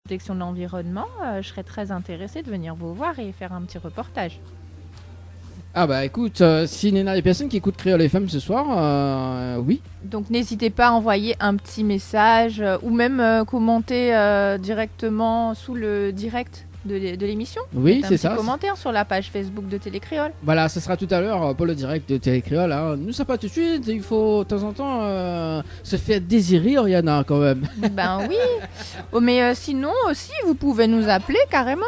protection de l'environnement, je serais très intéressée de venir vous voir et faire un petit reportage. Ah bah écoute, si Néna, les personnes qui écoutent Créole FM ce soir, oui. Donc n'hésitez pas à envoyer un petit message ou même commenter directement sous le direct de l'émission. Oui, Mettez c'est un ça. petit commentaire sur la page Facebook de Télécréole. Voilà, ce sera tout à l'heure pour le direct de Télécréole. Hein. Nous, ça pas tout de suite. Il faut de temps en temps se faire désirer, Oriana, quand même. Ben oui. Oh, mais sinon aussi, vous pouvez nous appeler carrément.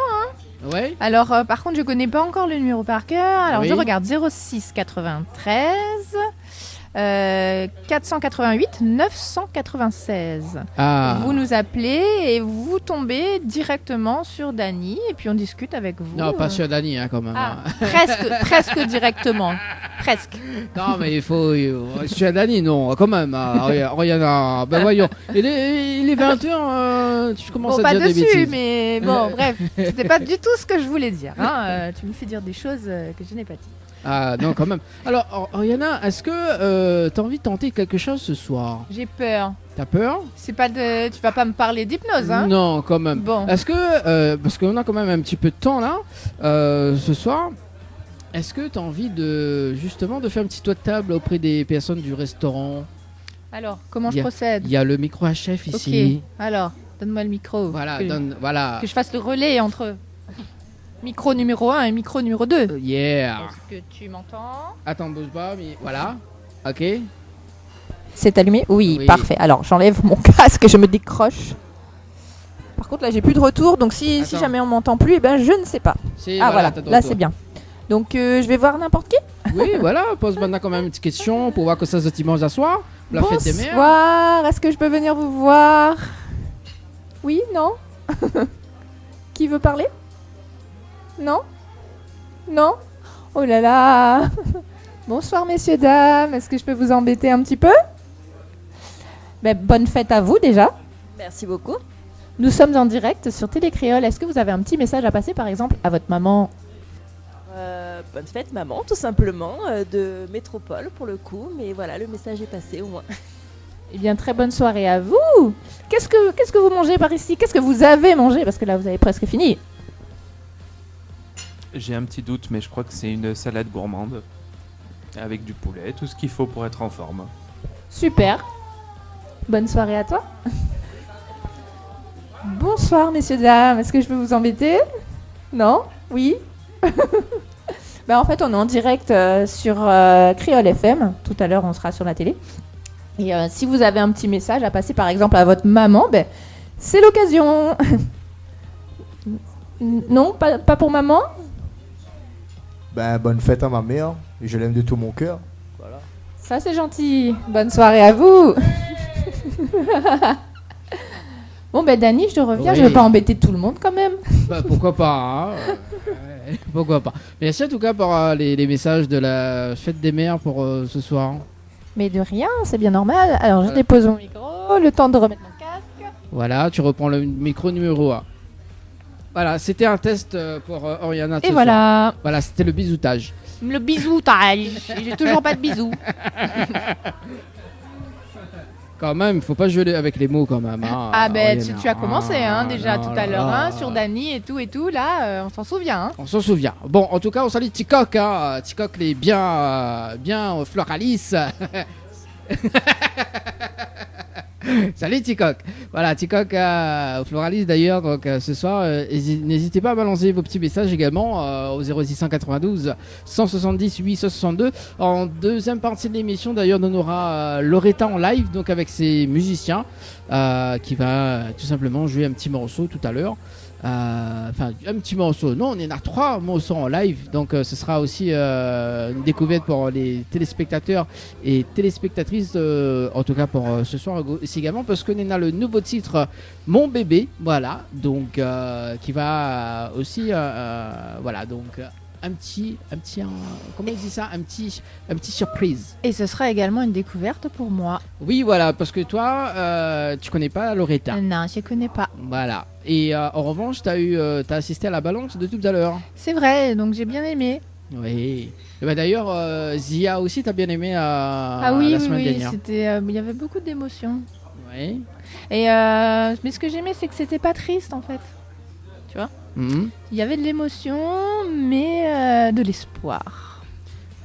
Ouais. Alors, par contre, je connais pas encore le numéro par cœur. Alors, Oui. je regarde 06 93 488 996. Ah. Vous nous appelez et vous tombez directement sur Dany et puis on discute avec vous. Non, pas sur Dany, hein, quand même. Ah, hein. presque directement. Presque. Non, mais il faut. Sur Dany, non, quand même. Oriana, ben voyons. Il est 20h, tu commences Bon, à pas dire des dessus, bêtises. mais bon, bref. C'était pas du tout ce que je voulais dire. Hein. Tu me fais dire des choses que je n'ai pas dit. Ah, non, quand même. Alors, Oriana, est-ce que t'as envie de tenter quelque chose ce soir? J'ai peur. T'as peur? C'est pas de. Tu vas pas me parler d'hypnose, hein? Non, quand même. Bon. Est-ce que, parce qu'on a quand même un petit peu de temps là, ce soir, est-ce que tu as envie de justement de faire un petit toit de table auprès des personnes du restaurant? Alors, comment Il je y a- procède? Il y a le micro à chef Ok. ici. Alors, donne-moi le micro. Voilà, que, voilà. que je fasse le relais entre micro numéro 1 et micro numéro 2. Yeah. Est-ce que tu m'entends? Attends, bouge pas, mais voilà. Ok. C'est allumé? Oui, Oui. parfait. Alors, j'enlève mon casque, je me décroche. Par contre, là, j'ai plus de retour, donc si Attends. jamais on m'entend plus, eh ben, je ne sais pas. Ah, voilà, t'as de là, retour. c'est bien. Donc, je vais voir n'importe qui. Oui, voilà. Pose maintenant quand même une petite question pour voir que ça se dimanche à soir. La fête des mères. Bonsoir, est-ce que je peux venir vous voir? Oui, non? Qui veut parler? Non? Non? Oh là là! Bonsoir messieurs, dames, est-ce que je peux vous embêter un petit peu? Ben, bonne fête à vous déjà. Merci beaucoup. Nous sommes en direct sur Télécréole. Est-ce que vous avez un petit message à passer par exemple à votre maman? Bonne fête maman, tout simplement, de métropole pour le coup, mais voilà, le message est passé au moins. Eh bien, très bonne soirée à vous. Qu'est-ce que vous mangez par ici? Qu'est-ce que vous avez mangé? Parce que là, vous avez presque fini. J'ai un petit doute, mais je crois que c'est une salade gourmande avec du poulet, tout ce qu'il faut pour être en forme. Super. Bonne soirée à toi. Bonsoir, messieurs, dames. Est-ce que je peux vous embêter? Non? Oui? En fait, on est en direct sur Créole FM. Tout à l'heure, on sera sur la télé. Et si vous avez un petit message à passer, par exemple, à votre maman, c'est l'occasion. Non, pas pour maman? Bonne fête à ma mère, je l'aime de tout mon cœur. Voilà. Ça, c'est gentil. Bonne soirée à vous. Bon, Dany, je te reviens. Oui. Je ne vais pas embêter tout le monde quand même. Bah, pourquoi pas, hein. Pourquoi pas. Merci en tout cas pour les messages de la fête des mères pour ce soir. Mais de rien, c'est bien normal. Alors, je dépose mon micro, le temps de remettre mon casque. Voilà, tu reprends le micro numéro 1. Voilà, c'était un test pour Oriana. Et voilà, Voilà, c'était le bisoutage. le bisoutage. J'ai toujours pas de bisous. Quand même, il faut pas jouer avec les mots quand même. Hein, Ah Oriana. tu as commencé déjà non, tout là, à l'heure là. sur Dany et tout là, on s'en souvient. Hein. On s'en souvient. Bon, en tout cas, on salue Ticoc. Hein. Ticoc, il est bien Floralis. Salut Ticoc. Voilà, Ticoc au Floralis d'ailleurs. Donc ce soir, n'hésitez pas à balancer vos petits messages également au 0692 170 862. En deuxième partie de l'émission, d'ailleurs, on aura Loretta en live, donc avec ses musiciens, qui va tout simplement jouer un petit morceau tout à l'heure. Enfin, un petit morceau. Non, on en a 3 morceaux en live, donc ce sera aussi une découverte pour les téléspectateurs et téléspectatrices, en tout cas pour ce soir aussi également, parce qu'on a le nouveau titre Mon bébé, voilà, donc qui va aussi, voilà, donc un petit, comment il dit ça, un petit surprise. Et ce sera également une découverte pour moi. Oui, voilà, parce que toi, tu connais pas Loretta. Non, je connais pas. Voilà. Et en revanche, t'as assisté à la balance de tout à l'heure. C'est vrai, donc j'ai bien aimé. Oui. Et d'ailleurs, Zia aussi, t'as bien aimé Ah la oui, semaine dernière. c'était, il y avait beaucoup d'émotions. Oui. Et mais ce que j'aimais, c'est que c'était pas triste en fait. Mhm. Il y avait de l'émotion, mais de l'espoir.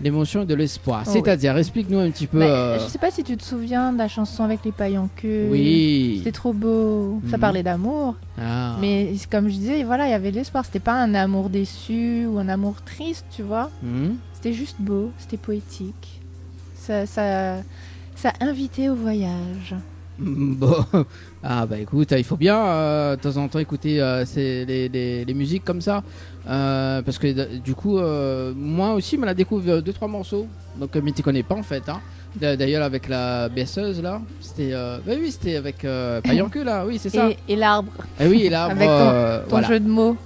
L'émotion et de l'espoir. Oh, C'est-à-dire, explique-nous un petit peu. Je sais pas si tu te souviens de la chanson avec les pailles en queue. Oui. C'était trop beau. Ça Mhm. parlait d'amour. Ah. Mais comme je disais, voilà, il y avait de l'espoir. C'était pas un amour déçu ou un amour triste, tu vois. Mhm. C'était juste beau, c'était poétique. Ça invitait au voyage. Bon. Ah bah écoute, il faut bien de temps en temps écouter les musiques comme ça. Parce que du coup, moi aussi, me la découvre 2-3 morceaux. Donc, mais tu connais pas en fait. Hein. D'ailleurs, avec la baisseuse là, c'était. Bah oui, c'était avec paille en queue là, oui, c'est ça. Et l'arbre, Eh oui, et là, avec ton voilà. jeu de mots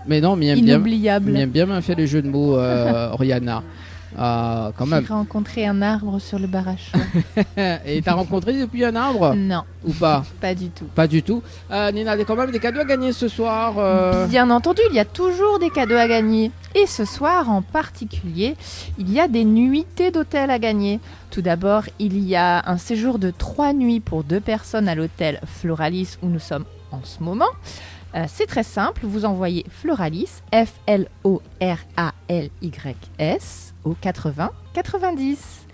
Mais non, mais il inoubliable. aime bien fait les jeux de mots, Oriana. Quand même. J'ai rencontré un arbre sur le bar à choix. Et t'as rencontré depuis un arbre Non, ou pas? pas du tout. Pas du tout. Nina, il y a quand même des cadeaux à gagner ce soir. Bien entendu, il y a toujours des cadeaux à gagner. Et ce soir en particulier, il y a des nuitées d'hôtel à gagner. Tout d'abord, il y a un séjour de 3 nuits pour 2 personnes à l'hôtel Floralis où nous sommes en ce moment. C'est très simple, vous envoyez Floralis, F-L-O-R-A-L-Y-S, au 80 90.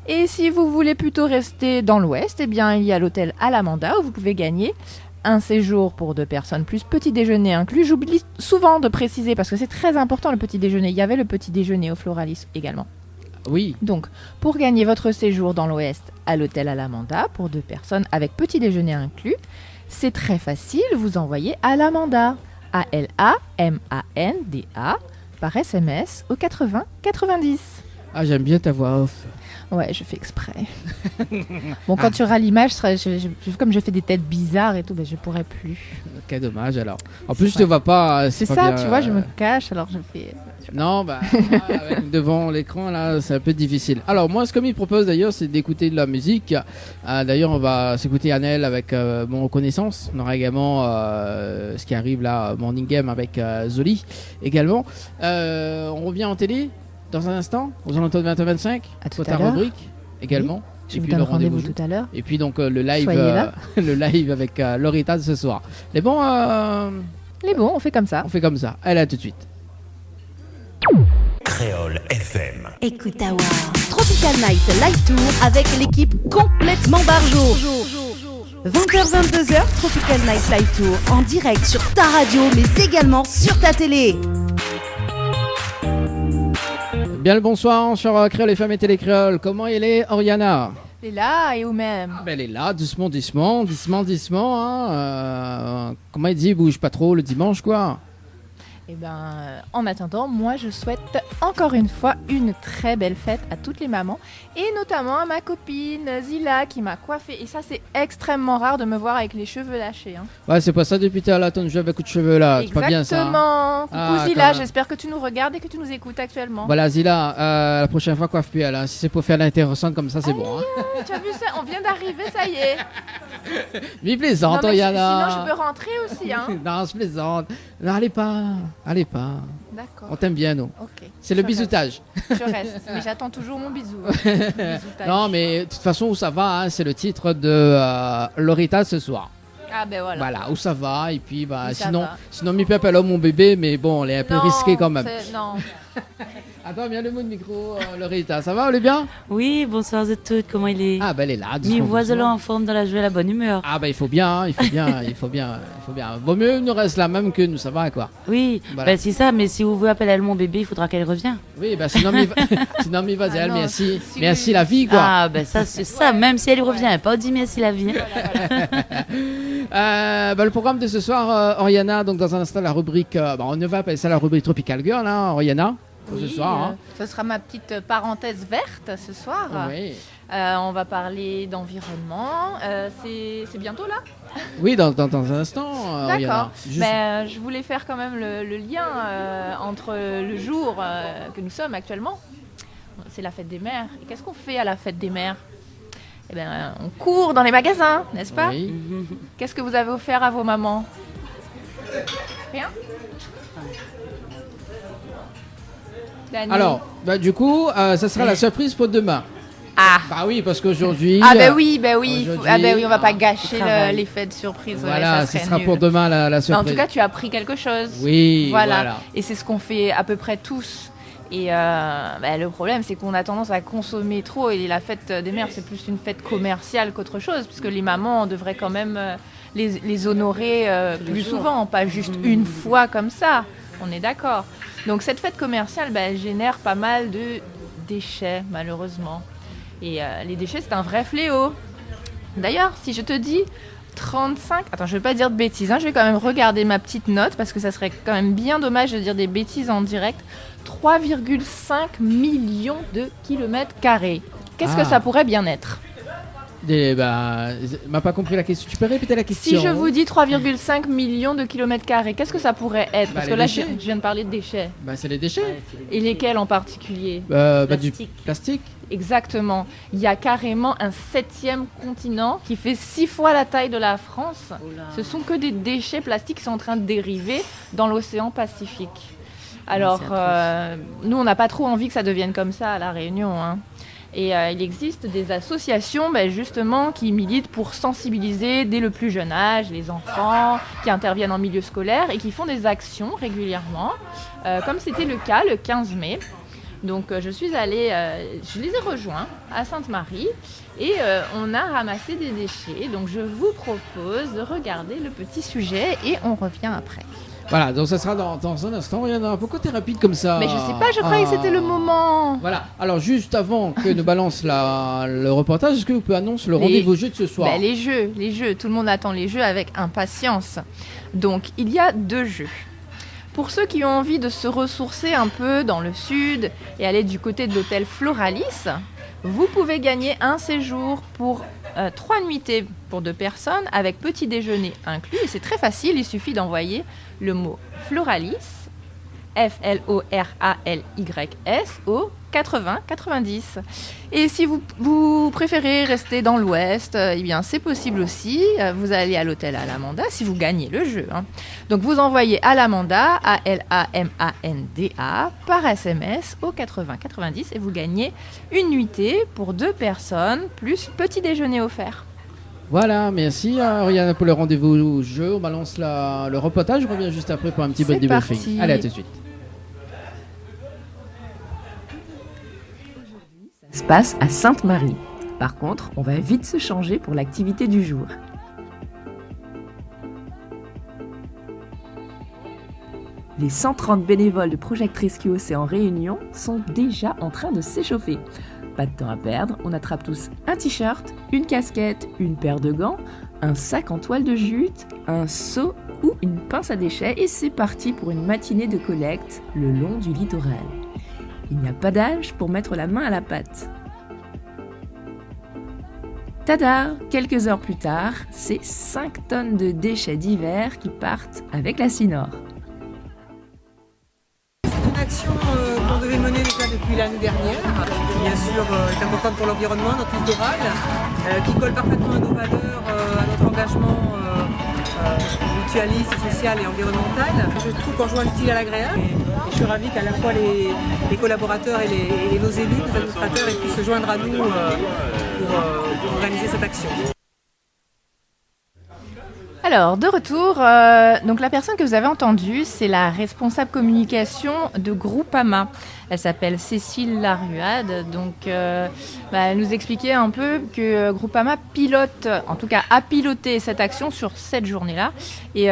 Et si vous voulez plutôt rester dans l'ouest, eh bien il y a l'hôtel Alamanda où vous pouvez gagner un séjour pour 2 personnes plus petit déjeuner inclus. J'oublie souvent de préciser parce que c'est très important le petit déjeuner. Il y avait le petit déjeuner au Floralis également. Oui. Donc, pour gagner votre séjour dans l'ouest à l'hôtel Alamanda pour 2 personnes avec petit déjeuner inclus, c'est très facile, vous envoyez Alamanda, A-L-A-M-A-N-D-A, par SMS au 80 90. Ah, j'aime bien ta voix off. Ouais, je fais exprès. Bon, quand tu auras l'image, comme je fais des têtes bizarres et tout, je pourrais plus. Quel dommage alors. En plus, je te vois pas. C'est pas ça, bien, tu vois, je me cache, alors je fais... Non, bah, devant l'écran, là, c'est un peu difficile. Alors, moi, ce que il propose d'ailleurs, c'est d'écouter de la musique. D'ailleurs, on va s'écouter Annelle avec Mon Reconnaissance. On aura également ce qui arrive là, Morning Game avec Zoli également. On revient en télé dans un instant, aux alentours de 20h25. À tout pour à ta l'heure. rubrique également. Je Et vous puis donne le rendez-vous jeu. tout à l'heure. Et puis donc le live, Soyez là. le live avec Loretta ce soir. Mais bon, Les bons, on fait comme ça. on fait comme ça. Allez, à tout de suite. Créole FM. Écoute Awa. Tropical Night Live Tour avec l'équipe complètement barjo. 20h-22h, Tropical Night Live Tour en direct sur ta radio mais également sur ta télé. Bien le bonsoir sur Créole FM et Télé Créole. Comment elle est, Oriana? Et là, et où même. Ben, elle est là, doucement. Hein. Comment il dit, bouge pas trop le dimanche, quoi. Et en attendant, moi je souhaite encore une fois une très belle fête à toutes les mamans et notamment à ma copine Zila qui m'a coiffée. Et ça, c'est extrêmement rare de me voir avec les cheveux lâchés. Hein. Ouais, c'est pas ça depuis tout à l'heure, ton jeu avec coup de cheveux là. C'est pas bien ça. Hein. Exactement. Coucou Ah, Zila, quand même. j'espère que tu nous regardes et que tu nous écoutes actuellement. Voilà, Zila, la prochaine fois, coiffe plus elle. Hein. Si c'est pour faire l'intéressante comme ça, c'est bon. Hein. Tu as vu ça? On vient d'arriver, ça y est. Mais plaisante, Non, mais Oriana. sinon, je peux rentrer aussi. Hein. Non, je plaisante. Non, allez pas. D'accord. On t'aime bien, nous. Ok. C'est le Je bisoutage. reste. Je reste. Mais j'attends toujours mon bisou. Bisoutage. Non, mais de toute façon, où ça va, hein, c'est le titre de Loretta ce soir. Ah ben voilà. Voilà, où ça va. Et puis, bah, Où ça sinon, va. mi peuple, elle a mon bébé, mais bon, elle est un peu Non, risquée quand même. Non. Attends, viens le mot de micro, Loretta. Ça va, elle est bien? Oui, bonsoir à toutes, comment il est? Ah, bah, elle est là. Mi doucement, voisin doucement. en forme dans la joie et la bonne humeur. Ah, bah, il faut bien, hein, il faut bien. Vaut mieux nous reste la même que nous, ça va, quoi. Oui, Voilà. bah, c'est ça, mais si vous voulez appeler elle mon bébé, il faudra qu'elle revienne. Oui, bah, sinon, mi vas-y, Ah non, merci. si Merci oui. la vie, quoi. Ah, ben ça, c'est ça, même si elle revient, pas dit merci la vie. Le programme de ce soir, Oriana, donc dans un instant, la rubrique, on ne va appeler ça la rubrique Tropical Girl, hein, Oriana, pour ce Oui, soir. Hein. ce sera ma petite parenthèse verte ce soir. Oui. On va parler d'environnement. C'est bientôt là? Oui, dans un instant, Oriana. D'accord. Juste- Mais je voulais faire quand même le lien entre le jour que nous sommes actuellement. C'est la fête des mères. Et qu'est-ce qu'on fait à la fête des mères? Eh bien, on court dans les magasins, n'est-ce pas? Oui. Qu'est-ce que vous avez offert à vos mamans? Rien? Dani? Alors, du coup, ça sera la surprise pour demain. Ah. Bah oui, parce qu'aujourd'hui. Ah bah oui, aujourd'hui, ah bah oui, on va pas gâcher travail. l'effet de surprise. ouais, Voilà, ça ce serait sera nul. pour demain la Mais surprise. en tout cas, tu as appris quelque chose. Oui, Voilà. voilà. Et c'est ce qu'on fait à peu près tous. Et le problème, c'est qu'on a tendance à consommer trop. Et la fête des mères, c'est plus une fête commerciale qu'autre chose, puisque les mamans, on devrait quand même les honorer plus souvent, pas juste une fois comme ça. On est d'accord. Donc cette fête commerciale, elle génère pas mal de déchets, malheureusement. Et les déchets, c'est un vrai fléau. D'ailleurs, si je te dis 35... Attends, je vais pas dire de bêtises, hein, je vais quand même regarder ma petite note, parce que ça serait quand même bien dommage de dire des bêtises en direct. 3,5 millions de kilomètres carrés. Qu'est-ce que ça pourrait bien être ? M'a pas compris la question. Tu peux répéter la question? Si je vous dis 3,5 millions de kilomètres carrés, qu'est-ce que ça pourrait être ? Parce les que là, je déchets. viens de parler de déchets. Bah, c'est les déchets. Et lesquels en particulier ? Du plastique. Exactement. Il y a carrément un 7e continent qui fait 6 fois la taille de la France. Ce sont que des déchets plastiques qui sont en train de dériver dans l'océan Pacifique. Alors, nous, on n'a pas trop envie que ça devienne comme ça à La Réunion, hein. Et il existe des associations justement qui militent pour sensibiliser dès le plus jeune âge les enfants qui interviennent en milieu scolaire et qui font des actions régulièrement, comme c'était le cas le 15 mai. Donc je suis allée, je les ai rejoints à Sainte-Marie et on a ramassé des déchets. Donc je vous propose de regarder le petit sujet et on revient après. Voilà, donc ça sera dans un instant. Rihanna, pourquoi t'es rapide comme ça? Mais je sais pas, je croyais que c'était le moment. Voilà, alors juste avant que nous balance le reportage, est-ce que vous pouvez annoncer le rendez-vous jeu de ce soir? Les jeux, tout le monde attend les jeux avec impatience. Donc il y a 2 jeux. Pour ceux qui ont envie de se ressourcer un peu dans le sud et aller du côté de l'hôtel Floralis, vous pouvez gagner un séjour pour 3 nuitées pour 2 personnes avec petit déjeuner inclus. Et c'est très facile, il suffit d'envoyer le mot Floralis, F-L-O-R-A-L-Y-S, au 80-90. Et si vous préférez rester dans l'ouest, eh bien c'est possible aussi. Vous allez à l'hôtel Alamanda si vous gagnez le jeu, hein. Donc vous envoyez Alamanda, A-L-A-M-A-N-D-A, par SMS au 80-90 et vous gagnez une nuitée pour 2 personnes, plus petit déjeuner offert. Voilà, merci Rihanna pour le rendez-vous jeu. On balance le reportage, je reviens juste après pour un petit C'est bon debriefing. parti. Allez, à tout de suite. Se passe à Sainte-Marie. Par contre, on va vite se changer pour l'activité du jour. Les 130 bénévoles de Projectrice QOC en réunion sont déjà en train de s'échauffer. Pas de temps à perdre, on attrape tous un t-shirt, une casquette, une paire de gants, un sac en toile de jute, un seau ou une pince à déchets et c'est parti pour une matinée de collecte le long du littoral. Il n'y a pas d'âge pour mettre la main à la pâte. Tada! Quelques heures plus tard, c'est 5 tonnes de déchets divers qui partent avec la Cinor. C'est une action qu'on devait mener déjà depuis l'année dernière, qui bien sûr est importante pour l'environnement, notre littoral, qui colle parfaitement à nos valeurs, à notre engagement mutualiste, social et environnemental. Je trouve qu'on joint l'utile à l'agréable et je suis ravie qu'à la fois les collaborateurs et nos élus, les administrateurs puissent se joindre à nous pour organiser cette action. Alors, de retour, donc la personne que vous avez entendue, c'est la responsable communication de Groupama. Elle s'appelle Cécile Laruade. Donc, elle nous expliquait un peu que Groupama pilote, en tout cas a piloté cette action sur cette journée-là. Et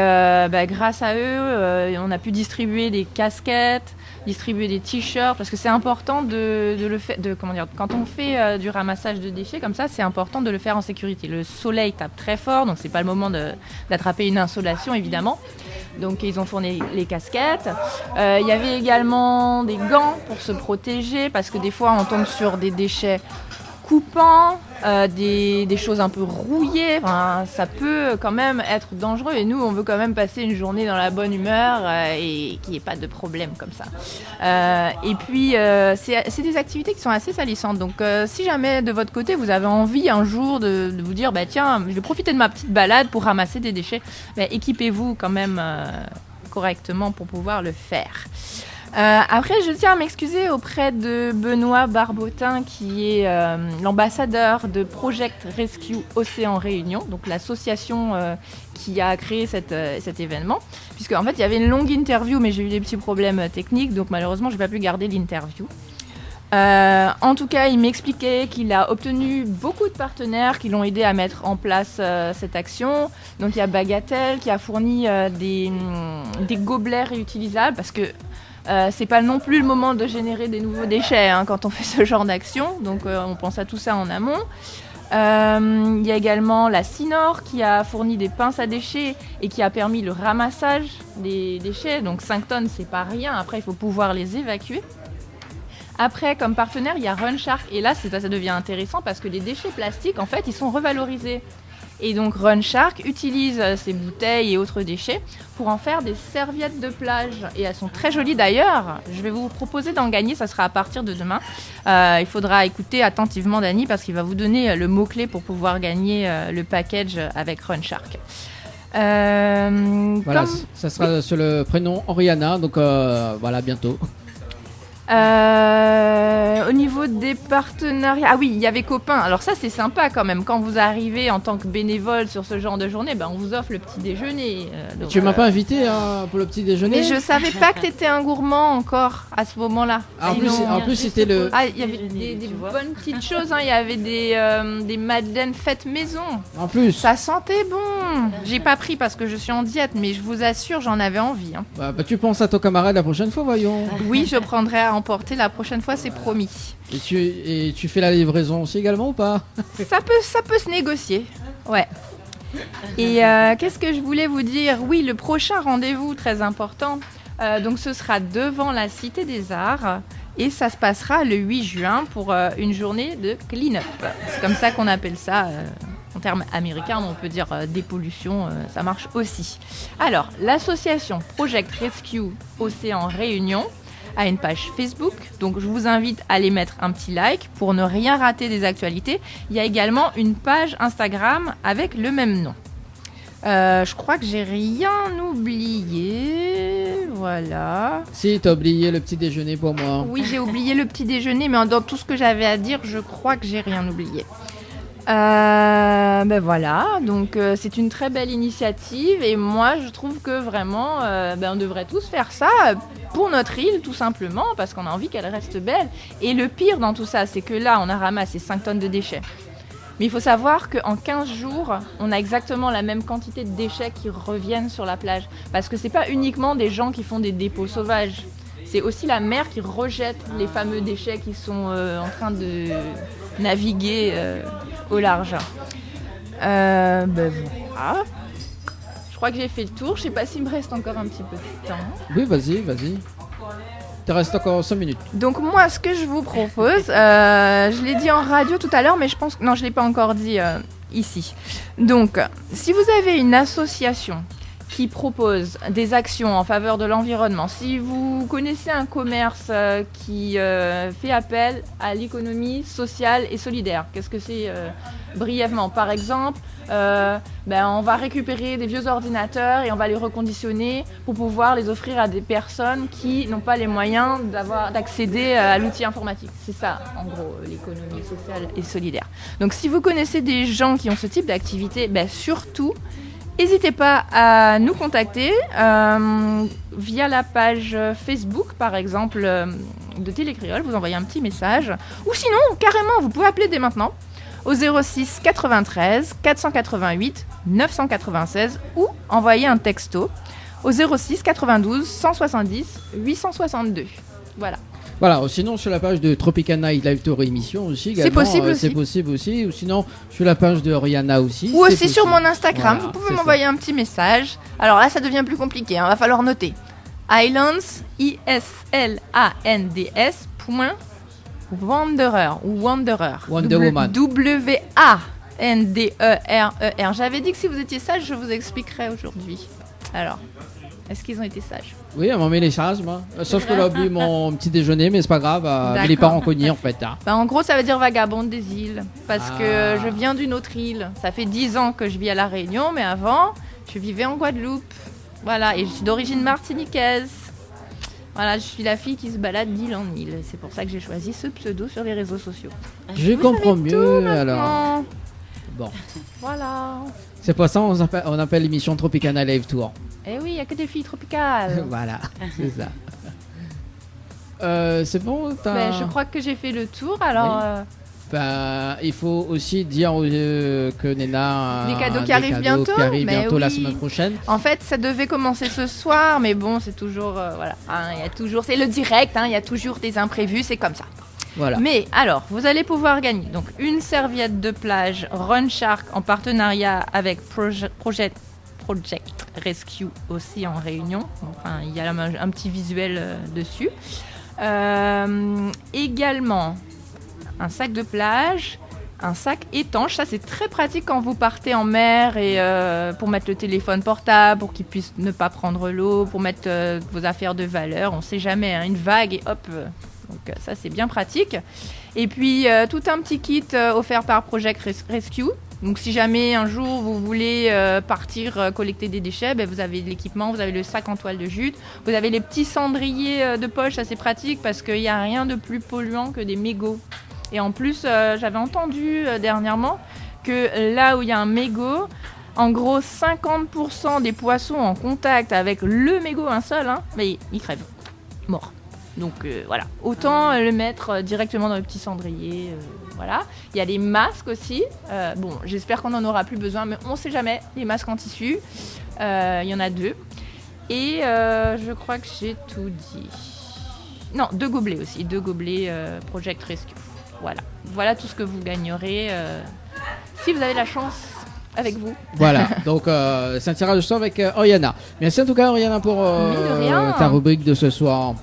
grâce à eux, on a pu distribuer des casquettes, distribuer des t-shirts, parce que c'est important de le faire, quand on fait du ramassage de déchets comme ça, c'est important de le faire en sécurité. Le soleil tape très fort, donc c'est pas le moment d'attraper une insolation évidemment. Donc ils ont fourni les casquettes. Il y avait également des gants pour se protéger, parce que des fois on tombe sur des déchets coupants, des choses un peu rouillées, enfin, ça peut quand même être dangereux et nous on veut quand même passer une journée dans la bonne humeur et qu'il n'y ait pas de problème comme ça. Et puis c'est des activités qui sont assez salissantes, donc si jamais de votre côté vous avez envie un jour de vous dire tiens, je vais profiter de ma petite balade pour ramasser des déchets, équipez-vous quand même correctement pour pouvoir le faire. Après, je tiens à m'excuser auprès de Benoît Barbotin, qui est l'ambassadeur de Project Rescue Océan Réunion, donc l'association qui a créé cet événement. Puisque en fait, il y avait une longue interview, mais j'ai eu des petits problèmes techniques, donc malheureusement, je n'ai pas pu garder l'interview. En tout cas, il m'expliquait qu'il a obtenu beaucoup de partenaires qui l'ont aidé à mettre en place cette action. Donc il y a Bagatelle qui a fourni des gobelets réutilisables, parce que c'est pas non plus le moment de générer des nouveaux déchets quand on fait ce genre d'action. Donc on pense à tout ça en amont. Il y a également la Sinor qui a fourni des pinces à déchets et qui a permis le ramassage des déchets. Donc 5 tonnes, c'est pas rien. Après, il faut pouvoir les évacuer. Après, comme partenaire, il y a Run Shark. Et là, ça devient intéressant parce que les déchets plastiques, en fait, ils sont revalorisés. Et donc, Run Shark utilise ces bouteilles et autres déchets pour en faire des serviettes de plage. Et elles sont très jolies d'ailleurs. Je vais vous proposer d'en gagner, ça sera à partir de demain. Il faudra écouter attentivement Dany parce qu'il va vous donner le mot-clé pour pouvoir gagner le package avec Run Shark. Voilà, ça sera sur le prénom Oriana, donc voilà, bientôt. Au niveau des partenariats, ah oui, il y avait Copain. Alors ça, c'est sympa quand même. Quand vous arrivez en tant que bénévole sur ce genre de journée, on vous offre le petit déjeuner. Donc, tu m'as pas invité pour le petit déjeuner? Mais je savais pas que t'étais un gourmand encore à ce moment-là. En plus, c'était le. Ah, il y avait des bonnes petites choses. Il y avait des madeleines faites maison. En plus. Ça sentait bon. J'ai pas pris parce que je suis en diète, mais je vous assure, j'en avais envie. Bah, tu penses à ton camarade la prochaine fois, voyons. Oui, je prendrai à emporter la prochaine fois, c'est promis. Et tu fais la livraison aussi également ou pas? Ça peut se négocier, ouais. Et qu'est-ce que je voulais vous dire? Oui, le prochain rendez-vous très important, donc ce sera devant la Cité des Arts et ça se passera le 8 juin pour une journée de clean-up. C'est comme ça qu'on appelle ça. En termes américains, on peut dire dépollution, ça marche aussi. Alors, l'association Project Rescue Océan Réunion a une page Facebook, donc je vous invite à aller mettre un petit like pour ne rien rater des actualités. Il y a également une page Instagram avec le même nom. Je crois que j'ai rien oublié, voilà. Si, t'as oublié le petit déjeuner pour moi. Oui, j'ai oublié le petit déjeuner, mais dans tout ce que j'avais à dire, je crois que j'ai rien oublié. Voilà, donc c'est une très belle initiative et moi je trouve que vraiment on devrait tous faire ça pour notre île tout simplement parce qu'on a envie qu'elle reste belle. Et le pire dans tout ça, c'est que là on a ramassé 5 tonnes de déchets. Mais il faut savoir qu'en 15 jours, on a exactement la même quantité de déchets qui reviennent sur la plage. Parce que c'est pas uniquement des gens qui font des dépôts sauvages. C'est aussi la mer qui rejette les fameux déchets qui sont en train de naviguer au large. Voilà. Je crois que j'ai fait le tour. Je sais pas s'il me reste encore un petit peu de temps. Oui, vas-y. Il te reste encore 5 minutes. Donc moi, ce que je vous propose, je l'ai dit en radio tout à l'heure, mais je pense que non, je l'ai pas encore dit ici. Donc, si vous avez une association qui propose des actions en faveur de l'environnement, si vous connaissez un commerce qui fait appel à l'économie sociale et solidaire, qu'est-ce que c'est brièvement? Par exemple, on va récupérer des vieux ordinateurs et on va les reconditionner pour pouvoir les offrir à des personnes qui n'ont pas les moyens d'accéder à l'outil informatique. C'est ça, en gros, l'économie sociale et solidaire. Donc si vous connaissez des gens qui ont ce type d'activité, surtout, n'hésitez pas à nous contacter via la page Facebook, par exemple, de Télécréole. Vous envoyez un petit message. Ou sinon, carrément, vous pouvez appeler dès maintenant au 06 93 488 996 ou envoyer un texto au 06 92 170 862. Voilà. Voilà, sinon sur la page de Tropical Night Live Tour émission aussi également, c'est possible aussi, ou sinon sur la page de Rihanna aussi. Ou aussi sur mon Instagram, voilà, vous pouvez m'envoyer un petit message. Alors là, ça devient plus compliqué, va falloir noter. Islands, ISLANDS, Wanderer ou Wanderer. Wonder Woman. WANDERER. J'avais dit que si vous étiez sage, je vous expliquerai aujourd'hui. Alors, est-ce qu'ils ont été sages? Oui, on m'en met les charges, moi. Sauf que là, oublié mon petit déjeuner, mais c'est pas grave. Les parents connus, en fait. En gros, ça veut dire vagabonde des îles. Parce que je viens d'une autre île. Ça fait 10 ans que je vis à La Réunion, mais avant, je vivais en Guadeloupe. Voilà, et je suis d'origine martiniquaise. Voilà, je suis la fille qui se balade d'île en île. C'est pour ça que j'ai choisi ce pseudo sur les réseaux sociaux. Je comprends mieux alors. Bon. Voilà. C'est pour ça on appelle l'émission Tropicana Live Tour. Eh oui, il n'y a que des filles tropicales. Voilà, c'est ça. C'est bon Je crois que j'ai fait le tour, alors... Oui. Il faut aussi dire que Nena des cadeaux qui arrivent bientôt, la semaine prochaine. En fait, ça devait commencer ce soir, mais bon, c'est toujours voilà. Il y a toujours, c'est le direct, il y a toujours des imprévus, c'est comme ça. Voilà. Mais alors, vous allez pouvoir gagner donc une serviette de plage Run Shark en partenariat avec Project Rescue aussi en Réunion. Enfin, il y a un petit visuel dessus. Également un sac de plage, un sac étanche, ça c'est très pratique quand vous partez en mer et pour mettre le téléphone portable, pour qu'il puisse ne pas prendre l'eau, pour mettre vos affaires de valeur, on sait jamais, une vague et hop, donc ça c'est bien pratique. Et puis tout un petit kit offert par Project Rescue. Donc si jamais un jour vous voulez partir collecter des déchets, vous avez de l'équipement, vous avez le sac en toile de jute, vous avez les petits cendriers de poche, ça c'est pratique parce qu'il n'y a rien de plus polluant que des mégots. Et en plus, j'avais entendu dernièrement que là où il y a un mégot, en gros 50% des poissons en contact avec le mégot, un seul, mais ils crèvent, morts. Donc voilà, autant le mettre directement dans le petit cendrier. Voilà. Il y a les masques aussi. Bon, j'espère qu'on n'en aura plus besoin, mais on ne sait jamais. Les masques en tissu, il y en a 2. Et je crois que j'ai tout dit. Non, 2 gobelets aussi. 2 gobelets Project Rescue. Voilà tout ce que vous gagnerez si vous avez la chance avec vous. Voilà, donc c'est un tirage de sort avec Oriana. Merci en tout cas Oriana pour ta rubrique de ce soir.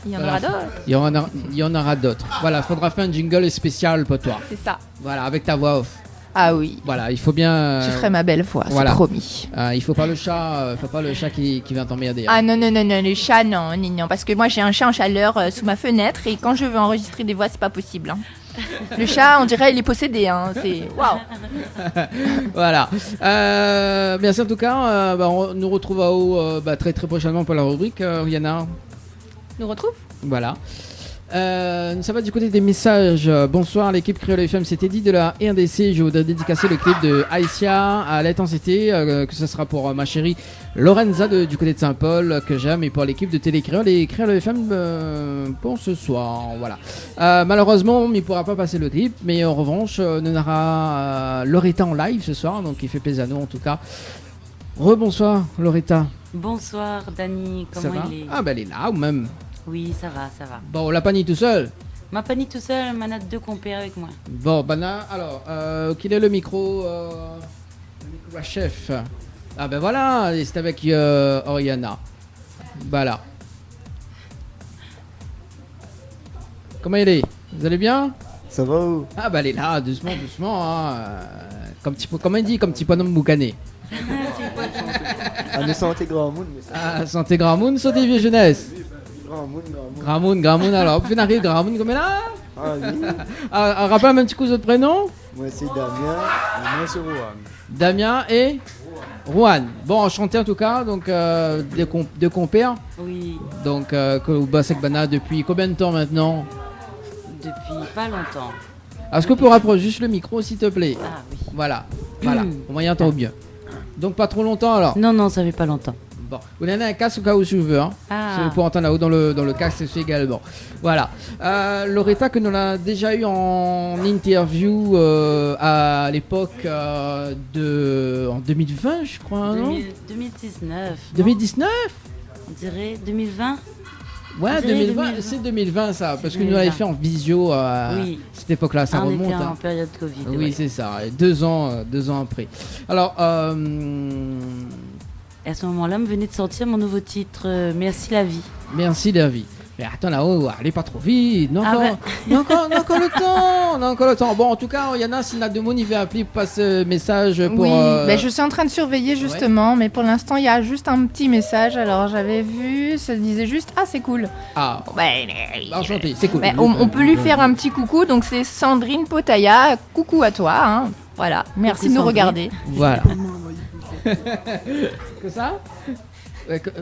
Il y en aura d'autres. Il y en aura d'autres. Voilà, faudra faire un jingle spécial pour toi. C'est ça. Voilà, avec ta voix off. Ah oui. Voilà, il faut bien. Je ferai ma belle voix, c'est promis. Il faut pas le chat, qui vient t'emmerder. Ah non, le chat, non, parce que moi j'ai un chat en chaleur sous ma fenêtre et quand je veux enregistrer des voix, c'est pas possible. Le chat, on dirait, il est possédé. C'est waouh. Voilà. Merci en tout cas. On nous retrouve à haut très très prochainement pour la rubrique. Rihanna nous retrouve. Voilà. Ça va du côté des messages. Bonsoir l'équipe Créole FM, c'est Eddie de la RDC. Je voudrais dédicacer le clip de Aïssia à l'intensité, que ce sera pour ma chérie Lorenza du côté de Saint-Paul, que j'aime, et pour l'équipe de Télé Créole et Créole FM pour ce soir. Voilà. Malheureusement, il ne pourra pas passer le clip, mais en revanche, on aura Loretta en live ce soir, donc il fait plaisir à nous en tout cas. Rebonsoir Loretta. Bonsoir Dani, comment il est? Ah elle est là ou même. Oui, ça va. Bon, on l'a pas mis tout seul. M'a pas mis tout seul, m'en a 2 compères avec moi. Bon, alors, quel est le micro à chef? Ah ben voilà, c'est avec Oriana. Voilà. Comment elle est? Vous allez bien? Ça va où? Ah elle est là, doucement, comme il dit, comme petit bonhomme boucané. Ah, nous santé Grand Moon. Santé Grand Moon, santé vieux jeunesse. Grand Moon, alors, vous arrivez Grand Moon comme là? Ah oui. Rappelle un petit coup de prénom. Moi c'est Damien, et moi c'est Rohan. Damien et Rohan. Bon, enchanté en tout cas, donc deux compères. Oui. Donc, que vous bossez avec Bana depuis combien de temps maintenant? Depuis pas longtemps. Est-ce que tu peux rapprocher juste le micro s'il te plaît? Ah oui. Voilà, au moyen temps mieux. Donc pas trop longtemps alors? Non, ça fait pas longtemps. Bon, vous avez un casque au cas où tu veux, c'est pour entendre là-haut dans le casque c'est également. Voilà. Loretta que nous l'a déjà eu en interview à l'époque en 2020 je crois, non 2019. 2019 On dirait 2020. Ouais, 2020, c'est 2020 ça, parce que nous l'avons fait en visio à cette époque-là, ça remonte. On était en période Covid. Oui, c'est ça, et 2 ans après. Alors, et à ce moment-là, me venait de sortir mon nouveau titre, Merci la vie. Merci la vie. Mais attends là-haut, allez pas trop vite. On a encore le temps. Bon, en tout cas, Yana, si Nademoun il veut appeler, passe message pour. Oui, je suis en train de surveiller justement, mais pour l'instant, il y a juste un petit message. Alors, j'avais vu, ça disait juste c'est cool. Ah, enchanté, c'est cool. On peut lui faire un petit coucou, donc c'est Sandrine Potaya. Coucou à toi. Voilà, merci de nous regarder. Voilà. Que ça?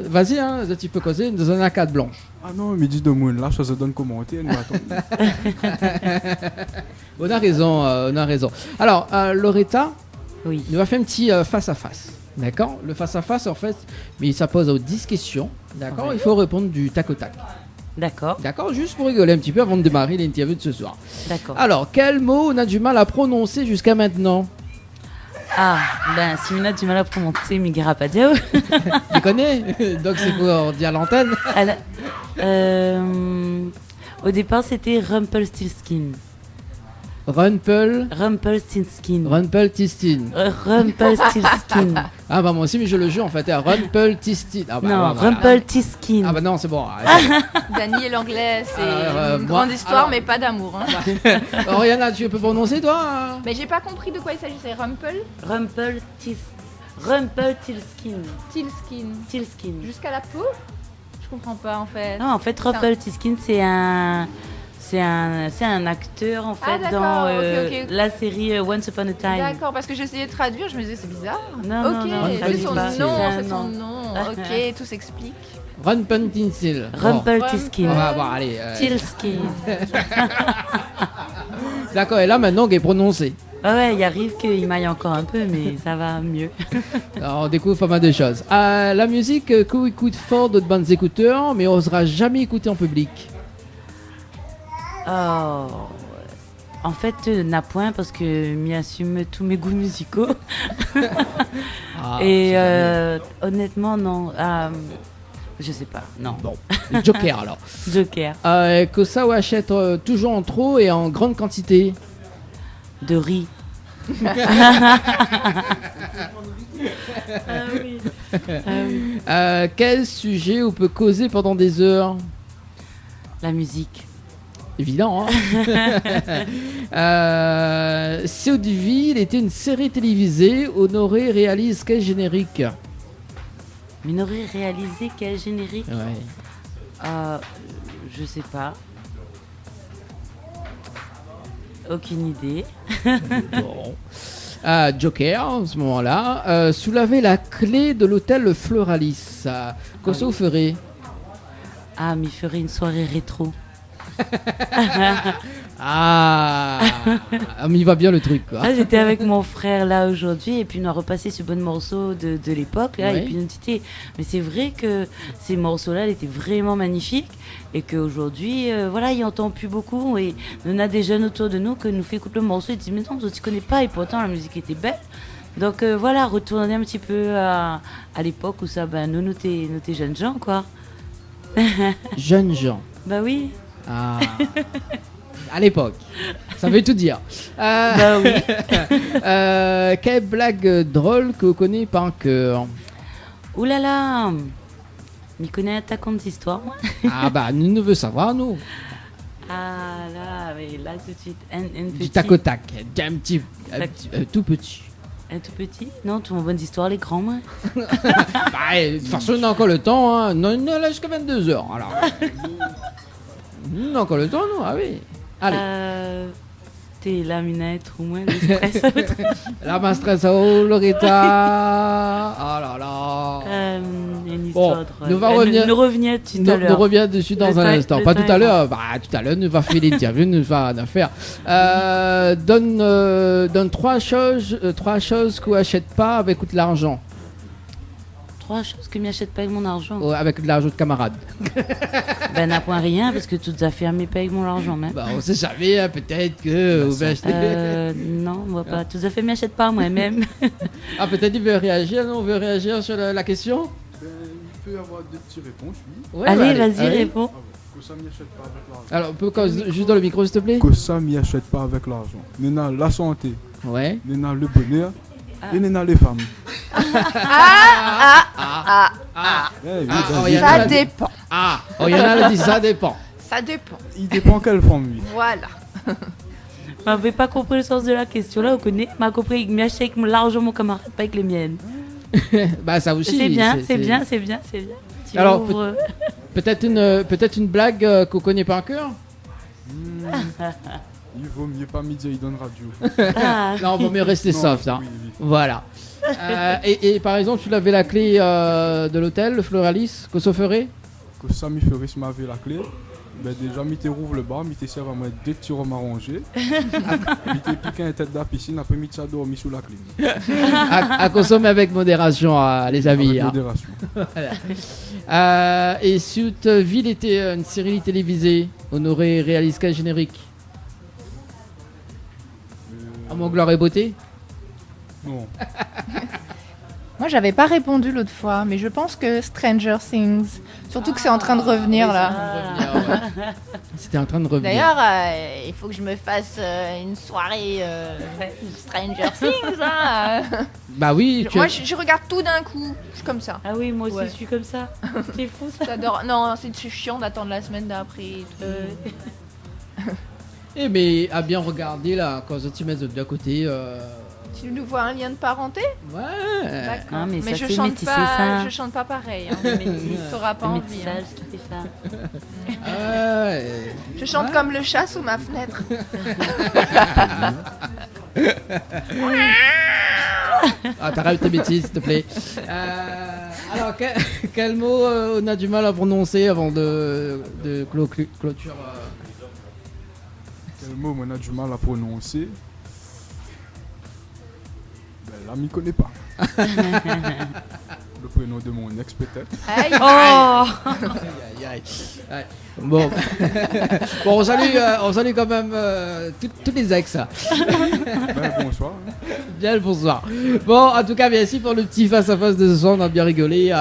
Vas-y, hein, tu peux causer dans un arcade blanche. Ah non, mais dis de moi, là, je se donne commenter. On a raison. Alors, Loretta, Oui. nous va faire un petit face-à-face. D'accord. Le face-à-face, en fait, mais ça pose aux 10 questions. D'accord. Ouais. Il faut répondre du tac au tac. D'accord. D'accord. Juste pour rigoler un petit peu avant de démarrer l'interview de ce soir. D'accord. Alors, quel mot on a du mal à prononcer jusqu'à maintenant? Ah, ben, si on a du mal à prononcer Migara Padiao. Tu connais? Donc, c'est pour dire à l'antenne. Au départ, c'était Rumpelstiltskin. Rumpelstiltskin. Rumpelstiltskin. Ah bah moi aussi, mais je le jure en fait. Rumpelstiltskin. Ah bah, Non, voilà. Rumpelstiltskin. Ah bah non, c'est bon. Dany et l'anglais, c'est une moi, grande histoire, alors- mais pas d'amour. Hein. Oriana, tu peux prononcer toi hein? Mais j'ai pas compris de quoi il s'agissait. Rumpelstiltskin. Tilskin. Jusqu'à la peau? Je comprends pas en fait. Non, en fait, Rumpelstiltskin, c'est un acteur en fait d'accord, dans ok. la série Once Upon a Time. D'accord, parce que j'essayais de traduire, je me disais c'est bizarre. Non, ok, non, c'est traduis son pas. nom, C'est c'est un son nom. nom. Ok, tout s'explique. Rumpelstiltskin. Rumpelstiltskin. Bon, allez. Tiltskin. D'accord, et là maintenant qu'il est prononcé. Ouais, il arrive qu'il m'aille encore un peu, mais ça va mieux. Alors, on découvre pas mal de choses. La musique qu'on écoute fort de bandes écouteurs, mais on n'osera jamais écouter en public. Oh. En fait, n'a point parce que m'y assume tous mes goûts musicaux. Et honnêtement, non. Je sais pas, non. Bon, Joker alors. Joker. Que ça ou achète toujours en trop et en grande quantité. De riz. Quel sujet on peut causer pendant des heures? La musique. Évident, hein. Si Hauteville était une série télévisée, Honoré réalise quel générique? Minoré réalisé quel générique? Ouais. Je sais pas. Aucune idée. Bon. Joker, en ce moment-là. Soulever la clé de l'hôtel Floralis. Qu'est-ce que vous ferez? Ah, mais il ferait une soirée rétro. Mais il va bien le truc, quoi. Ah, j'étais avec mon frère là aujourd'hui et puis on a repassé ce bon morceau de l'époque là, Ouais. et puis on disait mais c'est vrai que ces morceaux là étaient vraiment magnifiques et qu'aujourd'hui voilà il entend plus beaucoup et on a des jeunes autour de nous que nous fait écouter le morceau et disent mais non tu connais pas et pourtant la musique était belle. Donc voilà, retourner un petit peu à l'époque où ça nous t'es jeunes gens quoi. Jeunes gens. Bah oui. À l'époque, ça veut tout dire. Bah oui. Quelle blague drôle que vous connaissez par cœur? Ouh là là, m'y connais un tas d'histoires moi. Ah bah, nous ne veut savoir, nous. Ah là, mais là tout de suite, un Du petit. tac au tac, tout petit. Un tout petit? Non, tout en bonne histoire, les grands, moi. Bah, de toute façon, on a encore le temps, hein. Non, là jusqu'à 22h. Alors. On a encore le temps, non? Ah oui. Allez. T'es laminette ou moins, le stress. La mastressa, oh, Loretta. Oh là là. Une Bon, histoire drôle. nous va revenir. Nous revenir tout à l'heure. Nous revient dessus dans Le un temps- instant. le Pas temps tout à est l'heure. Bah, tout à l'heure, nous va faire l'interview, nous va en faire. Donne trois choses qu'on n'achète pas avec de l'argent. 3 choses que m'y achète pas avec mon argent. Avec de l'argent de camarades. Ben, n'a point rien, parce que tout à fait mes pas avec mon argent, même. Bah, on sait jamais, hein, peut-être que vous pouvez acheter. Non, moi pas. Tout à fait m'y achète pas moi-même. Ah, peut-être il veut réagir, non? On veut réagir sur la question? Il peut y avoir des petites réponses, oui. Ouais, Allez, bah, vas-y, allez. réponds. Que ça m'y achète pas avec l'argent. Alors, juste dans le micro, s'il te plaît. Que ça m'y achète pas avec l'argent. Néna, la santé. Ouais. Néna, le bonheur. Et néna, les femmes. Ça dépend. Oriana a dit ça dépend. Ça dépend. Il dépend quelle femme, lui. Voilà. M'avait pas compris le sens de la question là, vous connaissez. M'a compris, m'y achète avec l'argent mon camarade, pas avec les miennes. Bah, ça aussi. C'est bien. Tu Alors, ouvres. peut-être une blague qu'on connaît pas encore. Il vaut mieux pas me dire, il donne radio. Ah. Non, vaut mieux rester Non, soft. Hein. oui. Voilà. Et par exemple, tu l'avais la clé de l'hôtel, le Floralis, que ferait Que Samy Ferris m'avait la clé. Ben déjà, m'était rouvre le bar, m'était servi à moi deux petits rhums arrangés. M'était piqué un tête de la piscine, après m'était dormi sous la clim. à consommer avec modération, les amis. Avec modération. Voilà. Et si votre ville était une série télévisée, on aurait réalisé quel générique Amour, gloire et beauté Non. Moi, j'avais pas répondu l'autre fois, mais je pense que Stranger Things. Surtout que c'est en train de revenir là. C'était en train de revenir. D'ailleurs, il faut que je me fasse une soirée Stranger Things. Hein. Bah oui. Moi, je regarde tout d'un coup. Je suis comme ça. Ah oui, moi aussi, Ouais. je suis comme ça. C'est fou ça. J'adore. Non, c'est chiant d'attendre la semaine d'après. et tout. Eh mais à bien regarder là, quand tu mets de côté. Tu nous vois un lien de parenté? Ouais. D'accord. Ah, mais ça, je c'est chante métissé, pas. ça. Je chante pas pareil. Hein. T'auras pas Le envie. métissage Hein. qui fait ça. Je chante comme le chat sous ma fenêtre. Ah, t'arrêtes tes bêtises, s'il te plaît. Alors, quel mot on a du mal à prononcer avant de clôture Quel mot on a du mal à prononcer? Ben là, m'y connaît pas. Le prénom de mon ex peut-être. Aïe. Oh. Aïe, aïe. Ouais. Bon. Bon, on salue quand même tous les ex. Ben, bonsoir. Hein. Bien le bonsoir. Bon, en tout cas, merci pour le petit face-à-face de ce soir. On a bien rigolé,